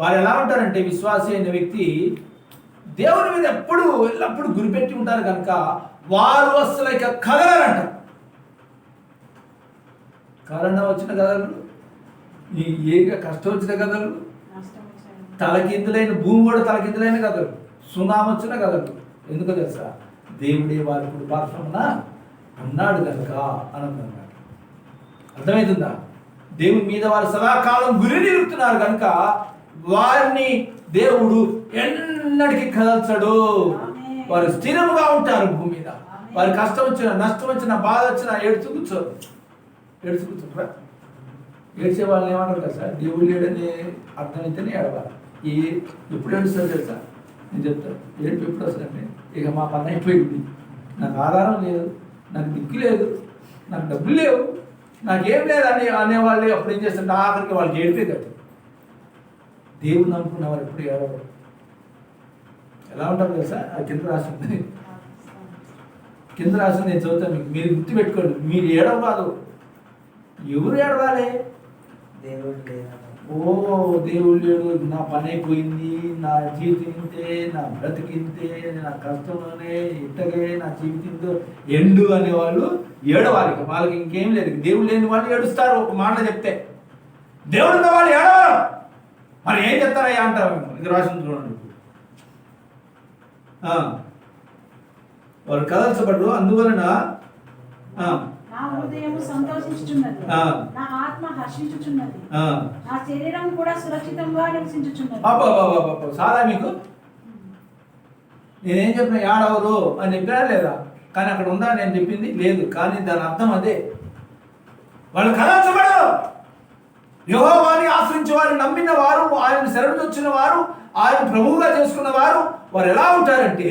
వారు ఎలా ఉంటారంటే, విశ్వాసి అయిన వ్యక్తి దేవుని మీద ఎల్లప్పుడూ గురిపెట్టి ఉంటారు కనుక వారు అసలు ఇక కదలరంట. కరోనా వచ్చిన కదలరు, ఏ కష్టం వచ్చిన కదలరు, తలకిందులైన భూమి కూడా తలకిందులైన కదలరు, సునామీ వచ్చిన కదలరు. ఎందుకు తెలుసా? దేవుడే వారి కుడి పార్శ్వమున ఉన్నాడు కనుక అన్నమాట. అర్థమవుతుందా? దేవుని మీద వారు సదాకాలం గురి నిలుపుతున్నారు కనుక వారిని దేవుడు ఎన్నటికీ కదల్చడు. వారు స్థిరముగా ఉంటారు భూమి మీద. వారి కష్టం వచ్చినా, నష్టం వచ్చినా, బాధ వచ్చినా ఏడ్చు కూర్చోరు. ఏడ్చే వాళ్ళని ఏమంటారు కదా సార్, దేవుడు లేడని అర్థమైతేనే ఏడవాలి. ఎప్పుడు ఏడుస్తారు తెలుసా? నేను చెప్తాను, ఏడుపు ఎప్పుడు వస్తుందంటే, ఇక మా పని అయిపోయింది, నాకు ఆధారం లేదు, నాకు దిక్కు లేదు, నాకు డబ్బులు లేవు, నాకేం లేదని అనేవాళ్ళు అప్పుడు ఏం చేస్తుంటే ఆఖరికి వాళ్ళకి ఏడిపోయేది. దేవుడు నమ్ముకున్న వారు ఎప్పుడు ఏడవరు. ఎలా ఉంటారు తెలుసా? అది కింద రాసింది, కింద రాసింది నేను చదువుతాను మీకు, మీరు గుర్తుపెట్టుకోండి. మీరు ఏడవ కాదు, ఎవరు ఏడవాలి? దేవుడు లేడు. ఓ దేవుడు లేడు, నా పని అయిపోయింది, నా జీవితం ఇంతే, నా బ్రతికింతే, నా కష్టంలోనే ఇట్టగే నా జీవితంతో ఎండు అనేవాళ్ళు ఏడవాలి. వాళ్ళకి ఇంకేం లేదు. దేవుడు లేని వాళ్ళు ఏడుస్తారు ఒక మాట చెప్తే. దేవుడు ఉన్న వాళ్ళు ఏడవరు. మరి ఏం చెప్తారయ్యా అంటారు. ఇది రాసింది చూడండి. వాళ్ళు కదల్చబడరు, అందువలన నా హృదయము సంతోషించుచున్నది, నా ఆత్మ హర్షించుచున్నది, నా శరీరం కూడా సురక్షితంగా నివసించుచున్నది. చాలా మీకు నేనేం చెప్పిన ఏడవరు అని చెప్పినా లేదా? కానీ అక్కడ ఉందా నేను చెప్పింది లేదు. కానీ దాని అర్థం అదే. వాళ్ళు కదల్చబడరు. యెహోవాని ఆశ్రయించే వారు, నమ్మిన వారు, ఆయన శరణు వచ్చిన వారు, ఆయన ప్రభువుగా చేసుకున్న వారు, వారు ఎలా ఉంటారంటే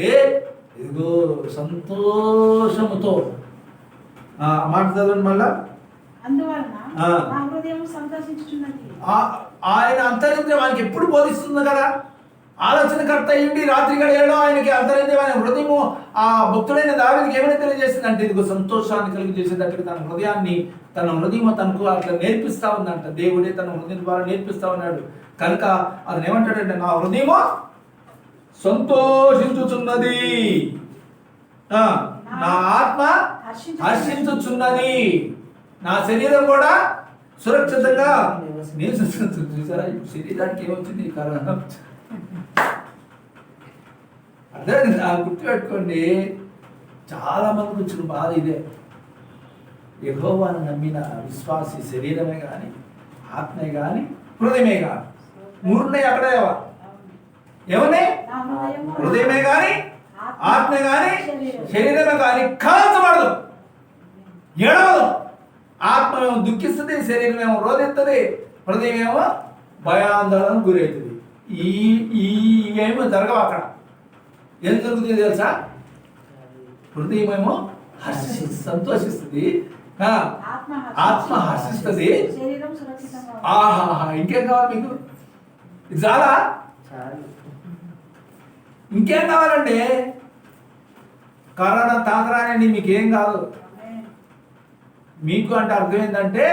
ఇదిగో సంతోషముతో. మాట చదవండి మళ్ళా. అందువలన నా హృదయం సంతోషించుచున్నది. ఆయన అంతరింద్రియం ఆయనకి ఎప్పుడు బోధిస్తుంది కదా. ఆలోచనకర్త అయ్యింది రాత్రి గడియలో ఆయనకి అంతరింద్రియం ఆయన హృదయము. ఆ భక్తుడైన దావీదుకి ఏమైనా తెలియజేస్తుంది అంటే ఇదిగో సంతోషాన్ని కలిగి చేసేటట్టు తన హృదయాన్ని, తన హృదయం తనకు అట్లా నేర్పిస్తా ఉందంట. దేవుడే తన హృదయం ద్వారా నేర్పిస్తా ఉన్నాడు. కనుక అతను ఏమంటాడంటే నా హృదయము సంతోషించుచున్నది, నా ఆత్మ హర్షించుచున్నది, నా శరీరం కూడా సురక్షితంగా నివసిస్తుంది. చూసారా శరీరానికి ఏమొచ్చింది? కరోనా. అదే గుర్తుపెట్టుకోండి. చాలా మందికి వచ్చిన బాధ ఇదే. యెహోవాను నమ్మిన విశ్వాసి శరీరమే కానీ, ఆత్మే కానీ, హృదయమే కానీ, మూడున్నాయి అక్కడే. ఏమని? హృదయమే కానీ, ఆత్మే కానీ, శరీరమే కానీ కాల్చబడదు, ఏడవదు. ఆత్మ ఏమో దుఃఖిస్తుంది, శరీరం ఏమో రోధిస్తుంది, హృదయం ఏమో భయాందోళనకు గురవుతుంది. ఏమో జరగవు అక్కడ. ఏం జరుగుతుంది తెలుసా? హృదయం ఏమో సంతోషిస్తుంది, ఆత్మ హర్షిస్తుంది. ఆహా, ఇంకేం కావాలి మీకు? ఇది చాలా ఇంకేం కావాలండి? కరోనా తాకరాని మీకేం కాదు. మీకు అంటే అర్థం ఏంటంటే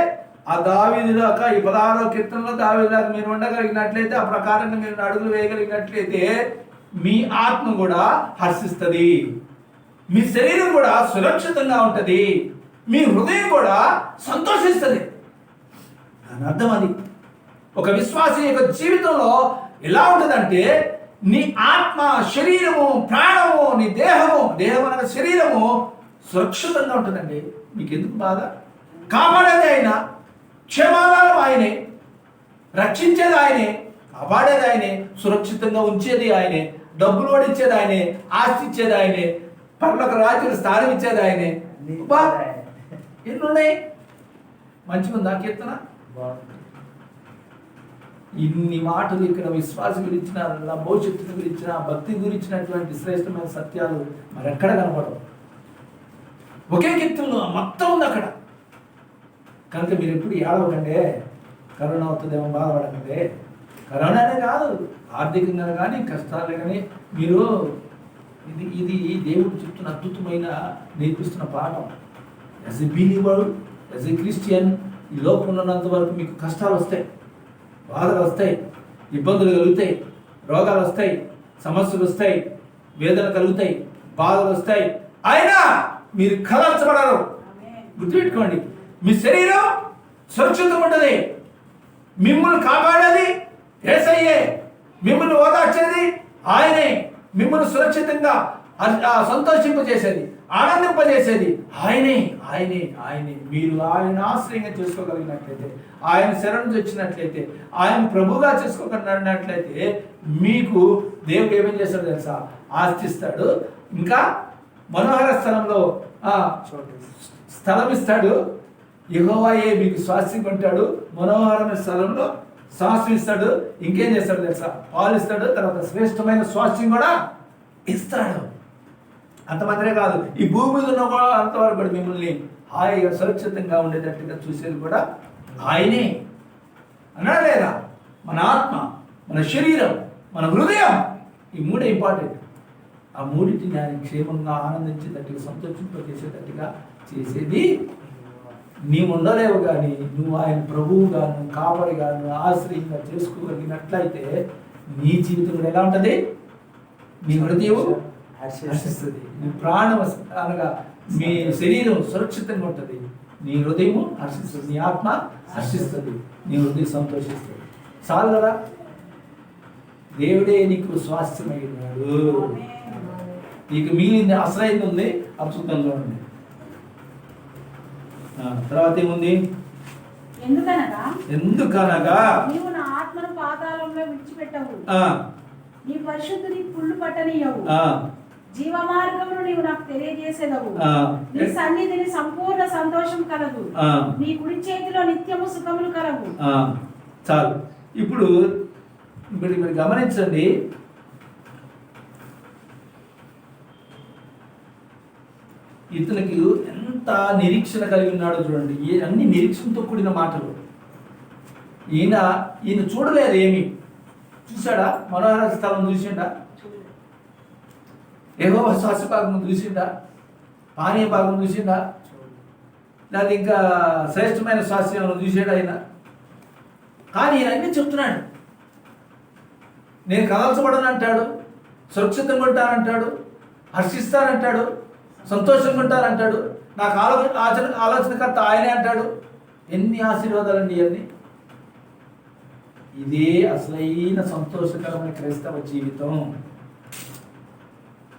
ఆ దావీదులాగా ఈ 16వ కీర్తనలో దావీదులాగా మీరు ఉండగలిగినట్లయితే, ఆ ప్రకారంగా మీరు అడుగులు వేయగలిగినట్లయితే మీ ఆత్మ కూడా హర్షిస్తుంది, మీ శరీరం కూడా సురక్షితంగా ఉంటుంది, మీ హృదయం కూడా సంతోషిస్తుంది. దాని అర్థం అది. ఒక విశ్వాసి యొక్క జీవితంలో ఎలా ఉంటుందంటే నీ ఆత్మ, శరీరము, ప్రాణము, నీ దేహము అనగా శరీరము సురక్షితంగా ఉంటుందండి. మీకు ఎందుకు బాధ? కాపాడేది ఆయన, క్షేమాలను ఆయనే, రక్షించేది ఆయనే, కాపాడేది ఆయనే, సురక్షితంగా ఉంచేది ఆయనే, డబ్బులు ఓడించేది ఆయనే, ఆస్తి ఇచ్చేది ఆయనే, పర్లోక రాజ్యం స్థానం ఇచ్చేది ఆయనే. ఎన్నున్నాయి? మంచిగా ఉందా కీర్తన? ఇన్ని మాటలు ఇక్కడ విశ్వాసం గురించిన, భవిష్యత్తు గురించిన, భక్తి గురించినటువంటి శ్రేష్టమైన సత్యాలు మరెక్కడ కనపడవు. ఒకే కీర్తనలో మొత్తం ఉంది అక్కడ. కనుక మీరు ఎప్పుడు ఏడవకండి. కరోనా అవుతుందేమో బాధపడకండి. కరోనానే కాదు, ఆర్థికంగా కానీ, కష్టాలు కానీ మీరు ఇది దేవుడు చెప్తున్న అద్భుతమైన నేర్పిస్తున్న పాఠం. As a believer, as a Christian, ఈ లోకంలో ఉన్నంత వరకు మీకు కష్టాలు వస్తాయి, బాధలు వస్తాయి, ఇబ్బందులు కలుగుతాయి, రోగాలు వస్తాయి, సమస్యలు వస్తాయి, వేదన కలుగుతాయి, బాధలు వస్తాయి. అయినా మీరు కదల్చబడరు. గుర్తుపెట్టుకోండి, మీ శరీరం సురక్షితంగా ఉంటుంది, మిమ్మల్ని కాపాడేది యేసయ్యే, మిమ్మల్ని ఓదార్చేది ఆయనే, మిమ్మల్ని సురక్షితంగా సంతోషింపజేసేది, ఆనందింపజేసేది ఆయనే. ఆయనే ఆయనే మీరు ఆయన ఆశ్రయంగా చేసుకోగలిగినట్లయితే, ఆయన శరణు వచ్చినట్లయితే, ఆయన ప్రభుగా చేసుకోగలిగినట్లయితే మీకు దేవుడు ఏమేం చేస్తాడు తెలుసా? ఆస్తిస్తాడు, ఇంకా మనోహర స్థలంలో స్థలం ఇస్తాడు. యెహోవాయే మీకు స్వాస్థ్యం ఉంటాడు, మనోహరమైన స్థలంలో స్వాస్థ్యం ఇస్తాడు. ఇంకేం చేస్తాడు తెలుసా? పాలు ఇస్తాడు, తర్వాత శ్రేష్టమైన స్వాస్థ్యం కూడా ఇస్తాడు. అంతమందిరే కాదు, ఈ భూమి మీద ఉన్న కూడా అంతవరకు కూడా మిమ్మల్ని హాయిగా సురక్షితంగా ఉండేటట్టుగా చూసేది కూడా ఆయనే. అన్నాడా లేదా? మన ఆత్మ, మన శరీరం, మన హృదయం, ఈ మూడే ఇంపార్టెంట్. ఆ మూడింటిని ఆయన క్షేమంగా ఆనందించేటట్టుగా సంతోషింపజేసేటట్టుగా చేసేది నీవు ఉండలేవు. కానీ నువ్వు ఆయన ప్రభువుగాను కాపరిగాను ఆశ్రయంగా చేసుకోగలిగినట్లయితే నీ జీవితం కూడా ఎలా ఉంటుంది? నీ హృదయం హర్షిస్తుంది, నీ ప్రాణం అనగా మీ శరీరం సురక్షితంగా ఉంటుంది, నీ హృదయం హర్షిస్తుంది, నీ ఆత్మ హర్షిస్తుంది, నీ హృదయం సంతోషిస్తుంది. చాలు కదా. దేవుడే నీకు స్వాస్థ్యమై ఉన్నాడు. నీకు మిగిలింది ఆశ్రయం ఉంది, అద్భుతంలో ఉంది. తర్వాత ఏముంది? ఎందుకనగా నీవు నా ఆత్మను పాతాళంలో విడిచిపెట్టవు, నీ పరిశుద్ధుని పుళ్ళు పట్టనీయవు, జీవ మార్గమును నీవు నాకు తెలియజేసేదవు, నీ సన్నిధిని సంపూర్ణ సంతోషం కలదు, నీ కుడి చేతిలో నిత్యము సుఖములు కలవు. చాలు. ఇప్పుడు మీరు గమనించండి, ఇతనికి ఎంత నిరీక్షణ కలిగి ఉన్నాడో చూడండి. అన్ని నిరీక్షణతో కూడిన మాటలు. ఈయన చూడలేదు ఏమి. చూశాడా? మనోహర స్థలం చూసిండా? యెహోవా శ్వాస భాగం చూసిండా? పానీయ భాగం చూసిండా? లేదా ఇంకా శ్రేష్టమైన స్వాస్థ్యం చూసాడు ఆయన? కానీ ఈయన అన్నీ చెప్తున్నాడు. నేను కదల్చబడను అంటాడు, సురక్షితంగా ఉంటానంటాడు, హర్షిస్తానంటాడు, సంతోషంగా ఉంటానంటాడు, నాకు ఆలోచనకర్త ఆయనే అంటాడు. ఎన్ని ఆశీర్వాదాలండి ఇవన్నీ! ఇదే అసలైన సంతోషకరమైన క్రైస్తవ జీవితం.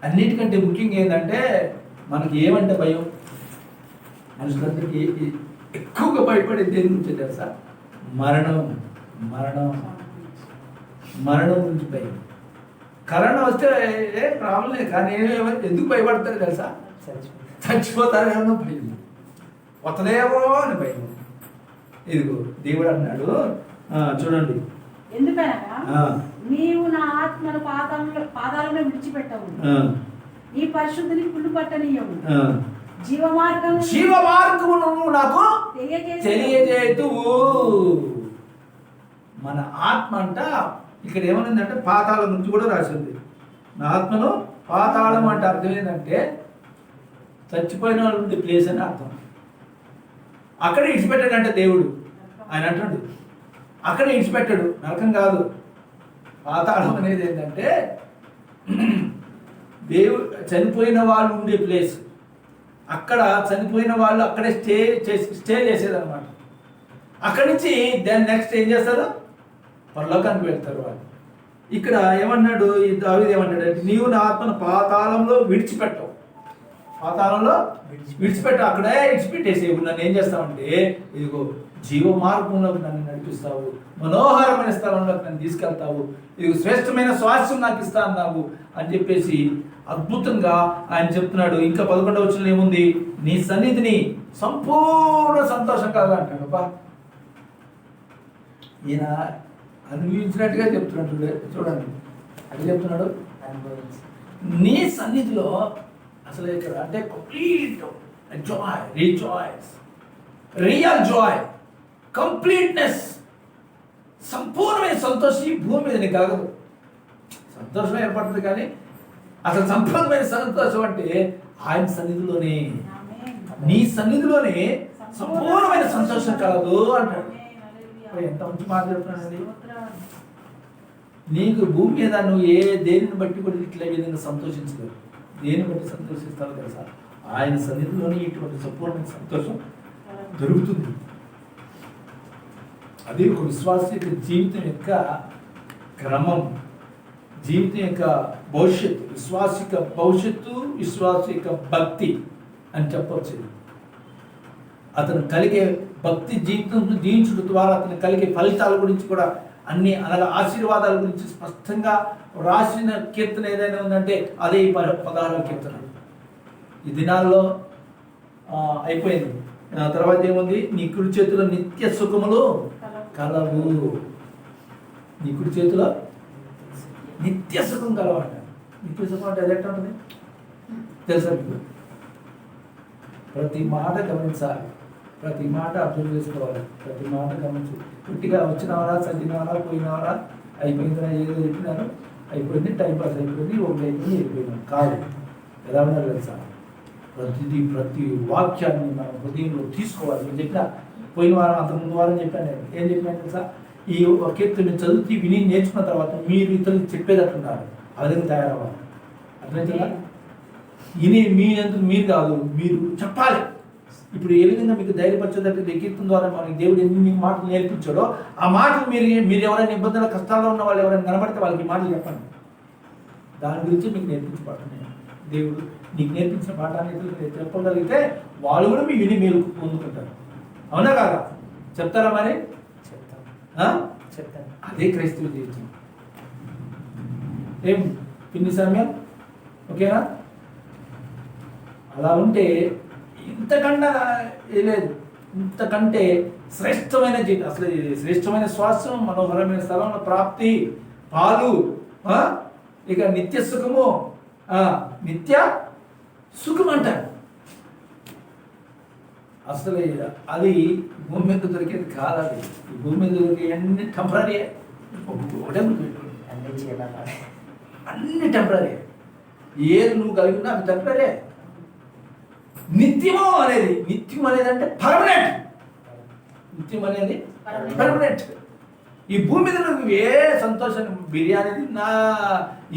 అన్నిటికంటే ముఖ్యంగా ఏంటంటే మనకి ఏమంటే భయం. మనుషులందరికీ ఎక్కువగా భయపడేది దేని గురించి తెలుసా? మరణం. మరణం మరణం గురించి భయం. కరోనా వస్తే ప్రాబ్లం లేదు, కానీ ఎందుకు భయపడతారు తెలుసా? చచ్చిపోతారేమో భయం, వస్తలేమో అని భయం. ఇదిగో దేవుడు అన్నాడు, చూడండి, ఎందుకనగా నీవు నా ఆత్మను పాదాలను విడిచిపెట్టవు, నీ పరిశుద్ధిని పుల్లు పట్టనీయవు, జీవ మార్గమును నాకు తెలియజేతువు. మన ఆత్మ అంట ఇక్కడ ఏమనిందంటే పాతాళం నుంచి కూడా రాసింది. నా ఆత్మను పాతాళం అంటే అర్థం ఏంటంటే చచ్చిపోయిన వాళ్ళు ఉంది ప్లేస్ అని అర్థం. అక్కడ ఇడిచిపెట్టాడంటే దేవుడు. ఆయన అంటాడు అక్కడ ఇడిచిపెట్టాడు, నరకం కాదు. పాతాళం అనేది ఏంటంటే దేవుడు చనిపోయిన వాళ్ళు ఉండే ప్లేస్. అక్కడ చనిపోయిన వాళ్ళు అక్కడే స్టే చేసేదన్నమాట. అక్కడి నుంచి దాన్ని నెక్స్ట్ ఏం చేస్తారు? పరలోకానికి వెళ్తారు వాళ్ళు. ఇక్కడ ఏమన్నాడు దావీదు ఏమన్నాడు? నీవు నా ఆత్మను పాతాళంలో విడిచిపెట్టవు. పాతాళంలో విడిచిపెట్టు, అక్కడే విడిచిపెట్టేసేవు. నన్ను ఏం చేస్తావంటే ఇదిగో జీవ మార్గంలోకి నన్ను నడిపిస్తావు, మనోహరమైన స్థలంలోకి నన్ను తీసుకెళ్తావు, ఇది శ్రేష్టమైన స్వాస్థ్యం నాకు ఇస్తా అన్నావు అని చెప్పేసి అద్భుతంగా ఆయన చెప్తున్నాడు. ఇంకా 11వ వచనంలో ఏముంది? నీ సన్నిధిని సంపూర్ణ సంతోషం కలగాలంటాడు. అబ్బా, ఈయన అనుభవించినట్టుగా చెప్తున్నాడు. చూడండి అది చెప్తున్నాడు, నీ సన్నిధిలో అసలు ఇక్కడ అంటే complete Joy, rejoice, real Joy, completeness, సంపూర్ణమైన సంతోషం ఈ భూమి మీద నీకు కలగదు. సంతోషం ఏర్పడుతుంది కానీ అసలు సంపూర్ణమైన సంతోషం అంటే ఆయన సన్నిధిలోనే, నీ సన్నిధిలోనే సంపూర్ణమైన సంతోషం కలదు అంటాడు. ఎంత మంచి మాట చెప్తున్నానండి. నీకు భూమి మీద నువ్వు దేనిని బట్టి కూడా ఇట్లా విధంగా సంతోషించలేవు. దేని బట్టి సంతోషిస్తావు తెలుసా? ఆయన సన్నిధిలోనే ఇటువంటి సంపూర్ణమైన సంతోషం దొరుకుతుంది. అది ఒక విశ్వాస జీవితం యొక్క క్రమం, జీవితం యొక్క భవిష్యత్తు, విశ్వాసిక భవిష్యత్తు, విశ్వాస యొక్క భక్తి అని చెప్పవచ్చు. అతను కలిగే భక్తి జీవితం జీవించడం ద్వారా అతను కలిగే ఫలితాల గురించి కూడా అన్ని అనగా ఆశీర్వాదాల గురించి స్పష్టంగా రాసిన కీర్తన ఏదైనా ఉందంటే అదే ఈ 16వ కీర్తన. ఈ దినాల్లో అయిపోయింది. తర్వాత ఏముంది? నీ కుడి చేతిలో నిత్య సుఖములు కలవు. నీ కుడి చేతిలో నిత్య సుఖం కలవంట. నిత్య సుఖం అంటే అది ఎట్లా ఉంటుంది తెలుసా మీకు? ప్రతి మాట గమనించాలి, ప్రతి మాట అర్థం చేసుకోవాలి, ప్రతి మాట గమనించాలి. పుట్టిగా వచ్చినవారా, చదివినవారా, పోయినవారా, అయిపోయిందా, ఏదో చెప్పినారు, అయిపోయింది, టైంపాస్ అయిపోయింది, ఒకటి అయిపోయింది, వెళ్ళిపోయినాం కాదు. ఎలా ఉన్నారు తెలుసా? ప్రతి వాక్యాన్ని మన హృదయంలో తీసుకోవాలి. నేను చెప్పిన పోయిన వారం, అంత ముందు వారం చెప్పాను. నేను ఏం చెప్పాను తెలుసా? ఈ కీర్తిని చదివి విని నేర్చుకున్న తర్వాత మీరు ఇతరులకు చెప్పేటట్టున్నారు, ఆ విధంగా తయారవ్వాలి. అర్థమైందా? ఇని మీ ఎందుకు మీరు కాదు, మీరు చెప్పాలి. ఇప్పుడు ఏ విధంగా మీకు ధైర్యపరచేటట్టు కీర్తన ద్వారా మనకి దేవుడు ఎన్ని మాటలు నేర్పించాడో ఆ మాటలు మీరు ఎవరైనా ఇబ్బందుల కష్టాల్లో ఉన్న వాళ్ళు ఎవరైనా కనబడితే వాళ్ళకి ఈ మాటలు చెప్పండి. దాని గురించి మీకు నేర్పించబడుతున్నాయి. దేవుడు నీకు నేర్పించిన పాఠాన్ని చెప్పగలిగితే వాళ్ళు కూడా మీ విని మేలు పొందుకుంటారు. అవునా కాదా? చెప్తారా మరి? చెప్తాను. అదే క్రైస్తవ జీవితం. ఏం పిన్ని సమయం ఓకేనా? అలా ఉంటే ఇంతకన్నా లేదు, ఇంతకంటే శ్రేష్టమైన జీవితం, అసలు శ్రేష్టమైన శ్వాసం, మనోహరమైన స్థలంలో ప్రాప్తి, పాలు, ఇక నిత్య సుఖము, నిత్య సుఖం అంటారు. అసలు అది భూమి మీద దొరికేది కాదు. అది ఈ భూమి మీద దొరికే అన్ని టెంపరీ, అన్ని టెంపరీ. ఏది నువ్వు కలిగి ఉన్నా అవి టెంపరీ. నిత్యం అనేది అంటే పర్మనెంట్. నిత్యం అనేది పర్మనెంట్. ఈ భూమి మీద నువ్వు ఏ సంతోషం, బిర్యానీ తిన్నా,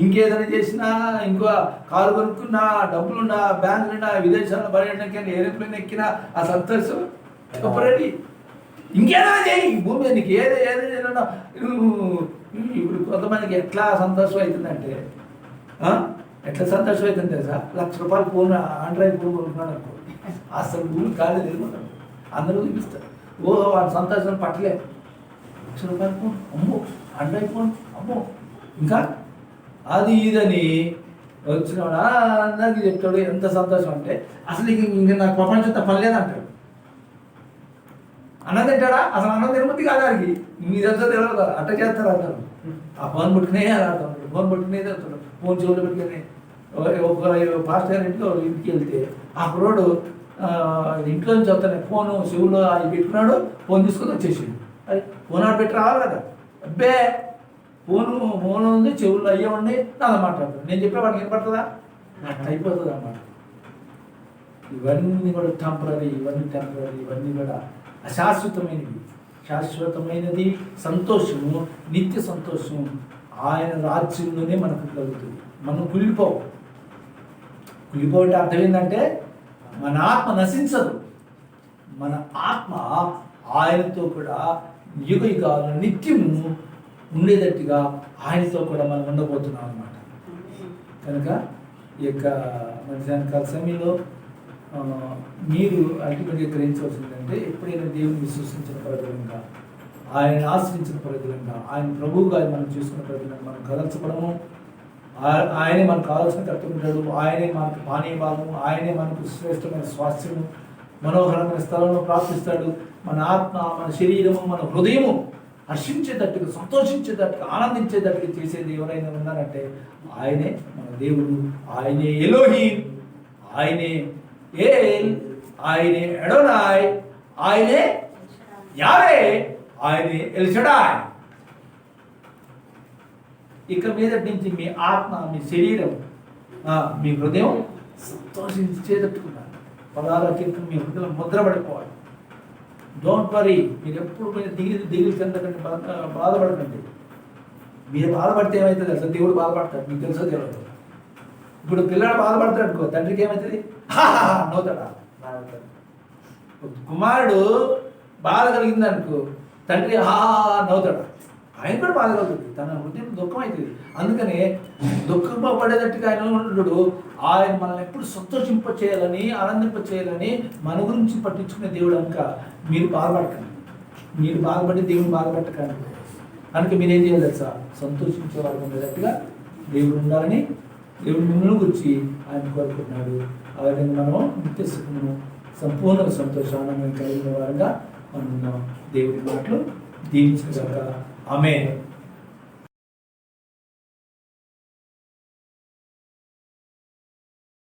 ఇంకేదైనా చేసినా, ఇంకో కారు కొనుక్కున్నా, డబ్బులున్నా, బ్యాంకులున్నా, విదేశాల్లో పర్యటనకి ఏరోప్లేన్ ఎక్కినా ఆ సంతోషం టెంపరీ. ఇంకేదైనా చేయి ఈ భూమి మీద నీకు ఏదైనా. ఇప్పుడు కొంతమందికి ఎట్లా సంతోషం అవుతుందంటే, ఎట్లా సంతోషం అవుతుంది తెలుసా? ₹1,00,000 ఫోన్, ఆండ్రాయిడ్ ఫోన్ కొనుక్కున్నాడు అనుకో, అసలు భూమి కాలేదు తిరుగుతాడు, అందరూ చూపిస్తారు. వాడి సంతోషం పట్టలేదు. ₹1,00,000 ఫోన్ అమ్మో, ఆండ్రాయిడ్ ఫోన్ అమ్మో, ఇంకా అది ఇదని వచ్చినవాడు అందరికీ చెప్తాడు. ఎంత సంతోషం అంటే అసలు ఇంక నాకు ప్రపంచంతో పని లేదంటాడు. అన్నం తింటాడా? అసలు అన్నం తినబుద్ధి కాదు వారికి. మీకు తెలుసో తెలియదు, అట్ట చేస్తారు అందరు. ఆ ఫోన్ పట్టుకునే ఆడతాడు, ఫోన్ పట్టుకునేది వస్తాడు, ఫోన్ చెవులు పెట్టుకుని. ఒక పాస్టర్ గారి ఇంటికి వెళ్తే ఆ కుర్రోడు ఇంట్లో నుంచి వస్తానే ఫోను చెవులో అది పెట్టుకున్నాడు, ఫోన్ తీసుకొని వచ్చేసాడు. అది ఫోన్ ఆడ పెట్టి రావాలి కదా. అబ్బే ఫోన్ ఉంది, చెవుల్లో అయ్యే ఉండి నాతో మాట్లాడతాడు. నేను చెప్పే వాడికి వినపడుతుందా? అయిపోతుంది అన్నమాట. ఇవన్నీ కూడా టెంపరీ, ఇవన్నీ కూడా అశాశ్వతమైనవి. శాశ్వతమైనది సంతోషము, నిత్య సంతోషం ఆయన రాజ్యంలోనే మనకు కలుగుతుంది. మనం కుళ్ళిపోవటం అర్థం ఏంటంటే మన ఆత్మ నశించదు. మన ఆత్మ ఆయనతో కూడా యుగాలు నిత్యము ఉండేటట్టుగా ఆయనతో కూడా మనం ఉండబోతున్నాం అన్నమాట. కనుక ఈ యొక్క మధ్యాహ్నకాల సమయంలో మీరు అల్టిమేట్గా గ్రహించవలసిందంటే, ఎప్పుడైనా దేవుని విశ్వసించిన ప్రజలంగా, ఆయన ఆశ్రయించిన ప్రజలంగా, ఆయన ప్రభువుగా మనం చేసుకున్న ప్రజలంగా మనం కదల్చబడము. ఆయనే మనకు కావాల్సిన కట్టుకుంటాడు, ఆయనే మనకు పానీయ భాగము, ఆయనే మనకు శ్రేష్టమైన స్వాస్థ్యము, మనోహరమైన స్థలంలో ప్రాప్తిస్తాడు. మన ఆత్మ, మన శరీరము, మన హృదయము హర్షించేటట్టుగా, సంతోషించేటట్టుగా, ఆనందించేటట్టుగా చేసేది ఎవరైనా ఉన్నారంటే ఆయనే మన దేవుడు. ఆయనే ఎలోహీం, ఆయనే ఏల్, ఆయనే అడోనాయ్, ఆయనే యావే, ఆయనే ఎల్ షడాయ్. ఇక మీద నుంచి మీ ఆత్మ, మీ శరీరం, మీ హృదయం సంతోషించేటట్టుకున్నారు. 16వ కీర్తన మీ హృదయం ముద్రపడిపోవాలి. Don't worry. మీరు ఎప్పుడు మీరు దిగులు చెందకండి, బాధపడకండి. మీరు బాధపడితే ఏమవుతుంది అసలు? దేవుడు బాధపడతాడు, మీకు తెలుసో తెలియదు. ఇప్పుడు పిల్లడు బాధపడతాడు అనుకో, తండ్రికి ఏమవుతుంది? నవ్వుతాడా? కుమారుడు బాధ కలిగింది అనుకో, తండ్రి నవ్వుతాడు. ఆయన కూడా బాధ కలుగుతుంది, తన హృదయం దుఃఖం అవుతుంది. అందుకనే దుఃఖపడేటట్టుగా ఆయన ఉండడు. ఆయన మనల్ని ఎప్పుడు సంతోషింప చేయాలని, ఆనందింప చేయాలని మన గురించి పట్టించుకునే దేవుడు. కనుక మీరు బాధపడకండి, మీరు బాధపడి దేవుని బాధపడకండి. కనుక మీరేం చేయాలి తెలుసా? సంతోషించే వాళ్ళు ఉండేటట్టుగా దేవుడు ఉండాలని దేవుడు మిమ్మల్ని గురించి ఆయన కోరుకుంటున్నాడు. ఆ విధంగా మనం నిత్య సుఖమును, సంపూర్ణ సంతోషాన్ని కలిగిన వారంగా మనం దేవుడి మాటలు దీవించగాక. ఆమేన్.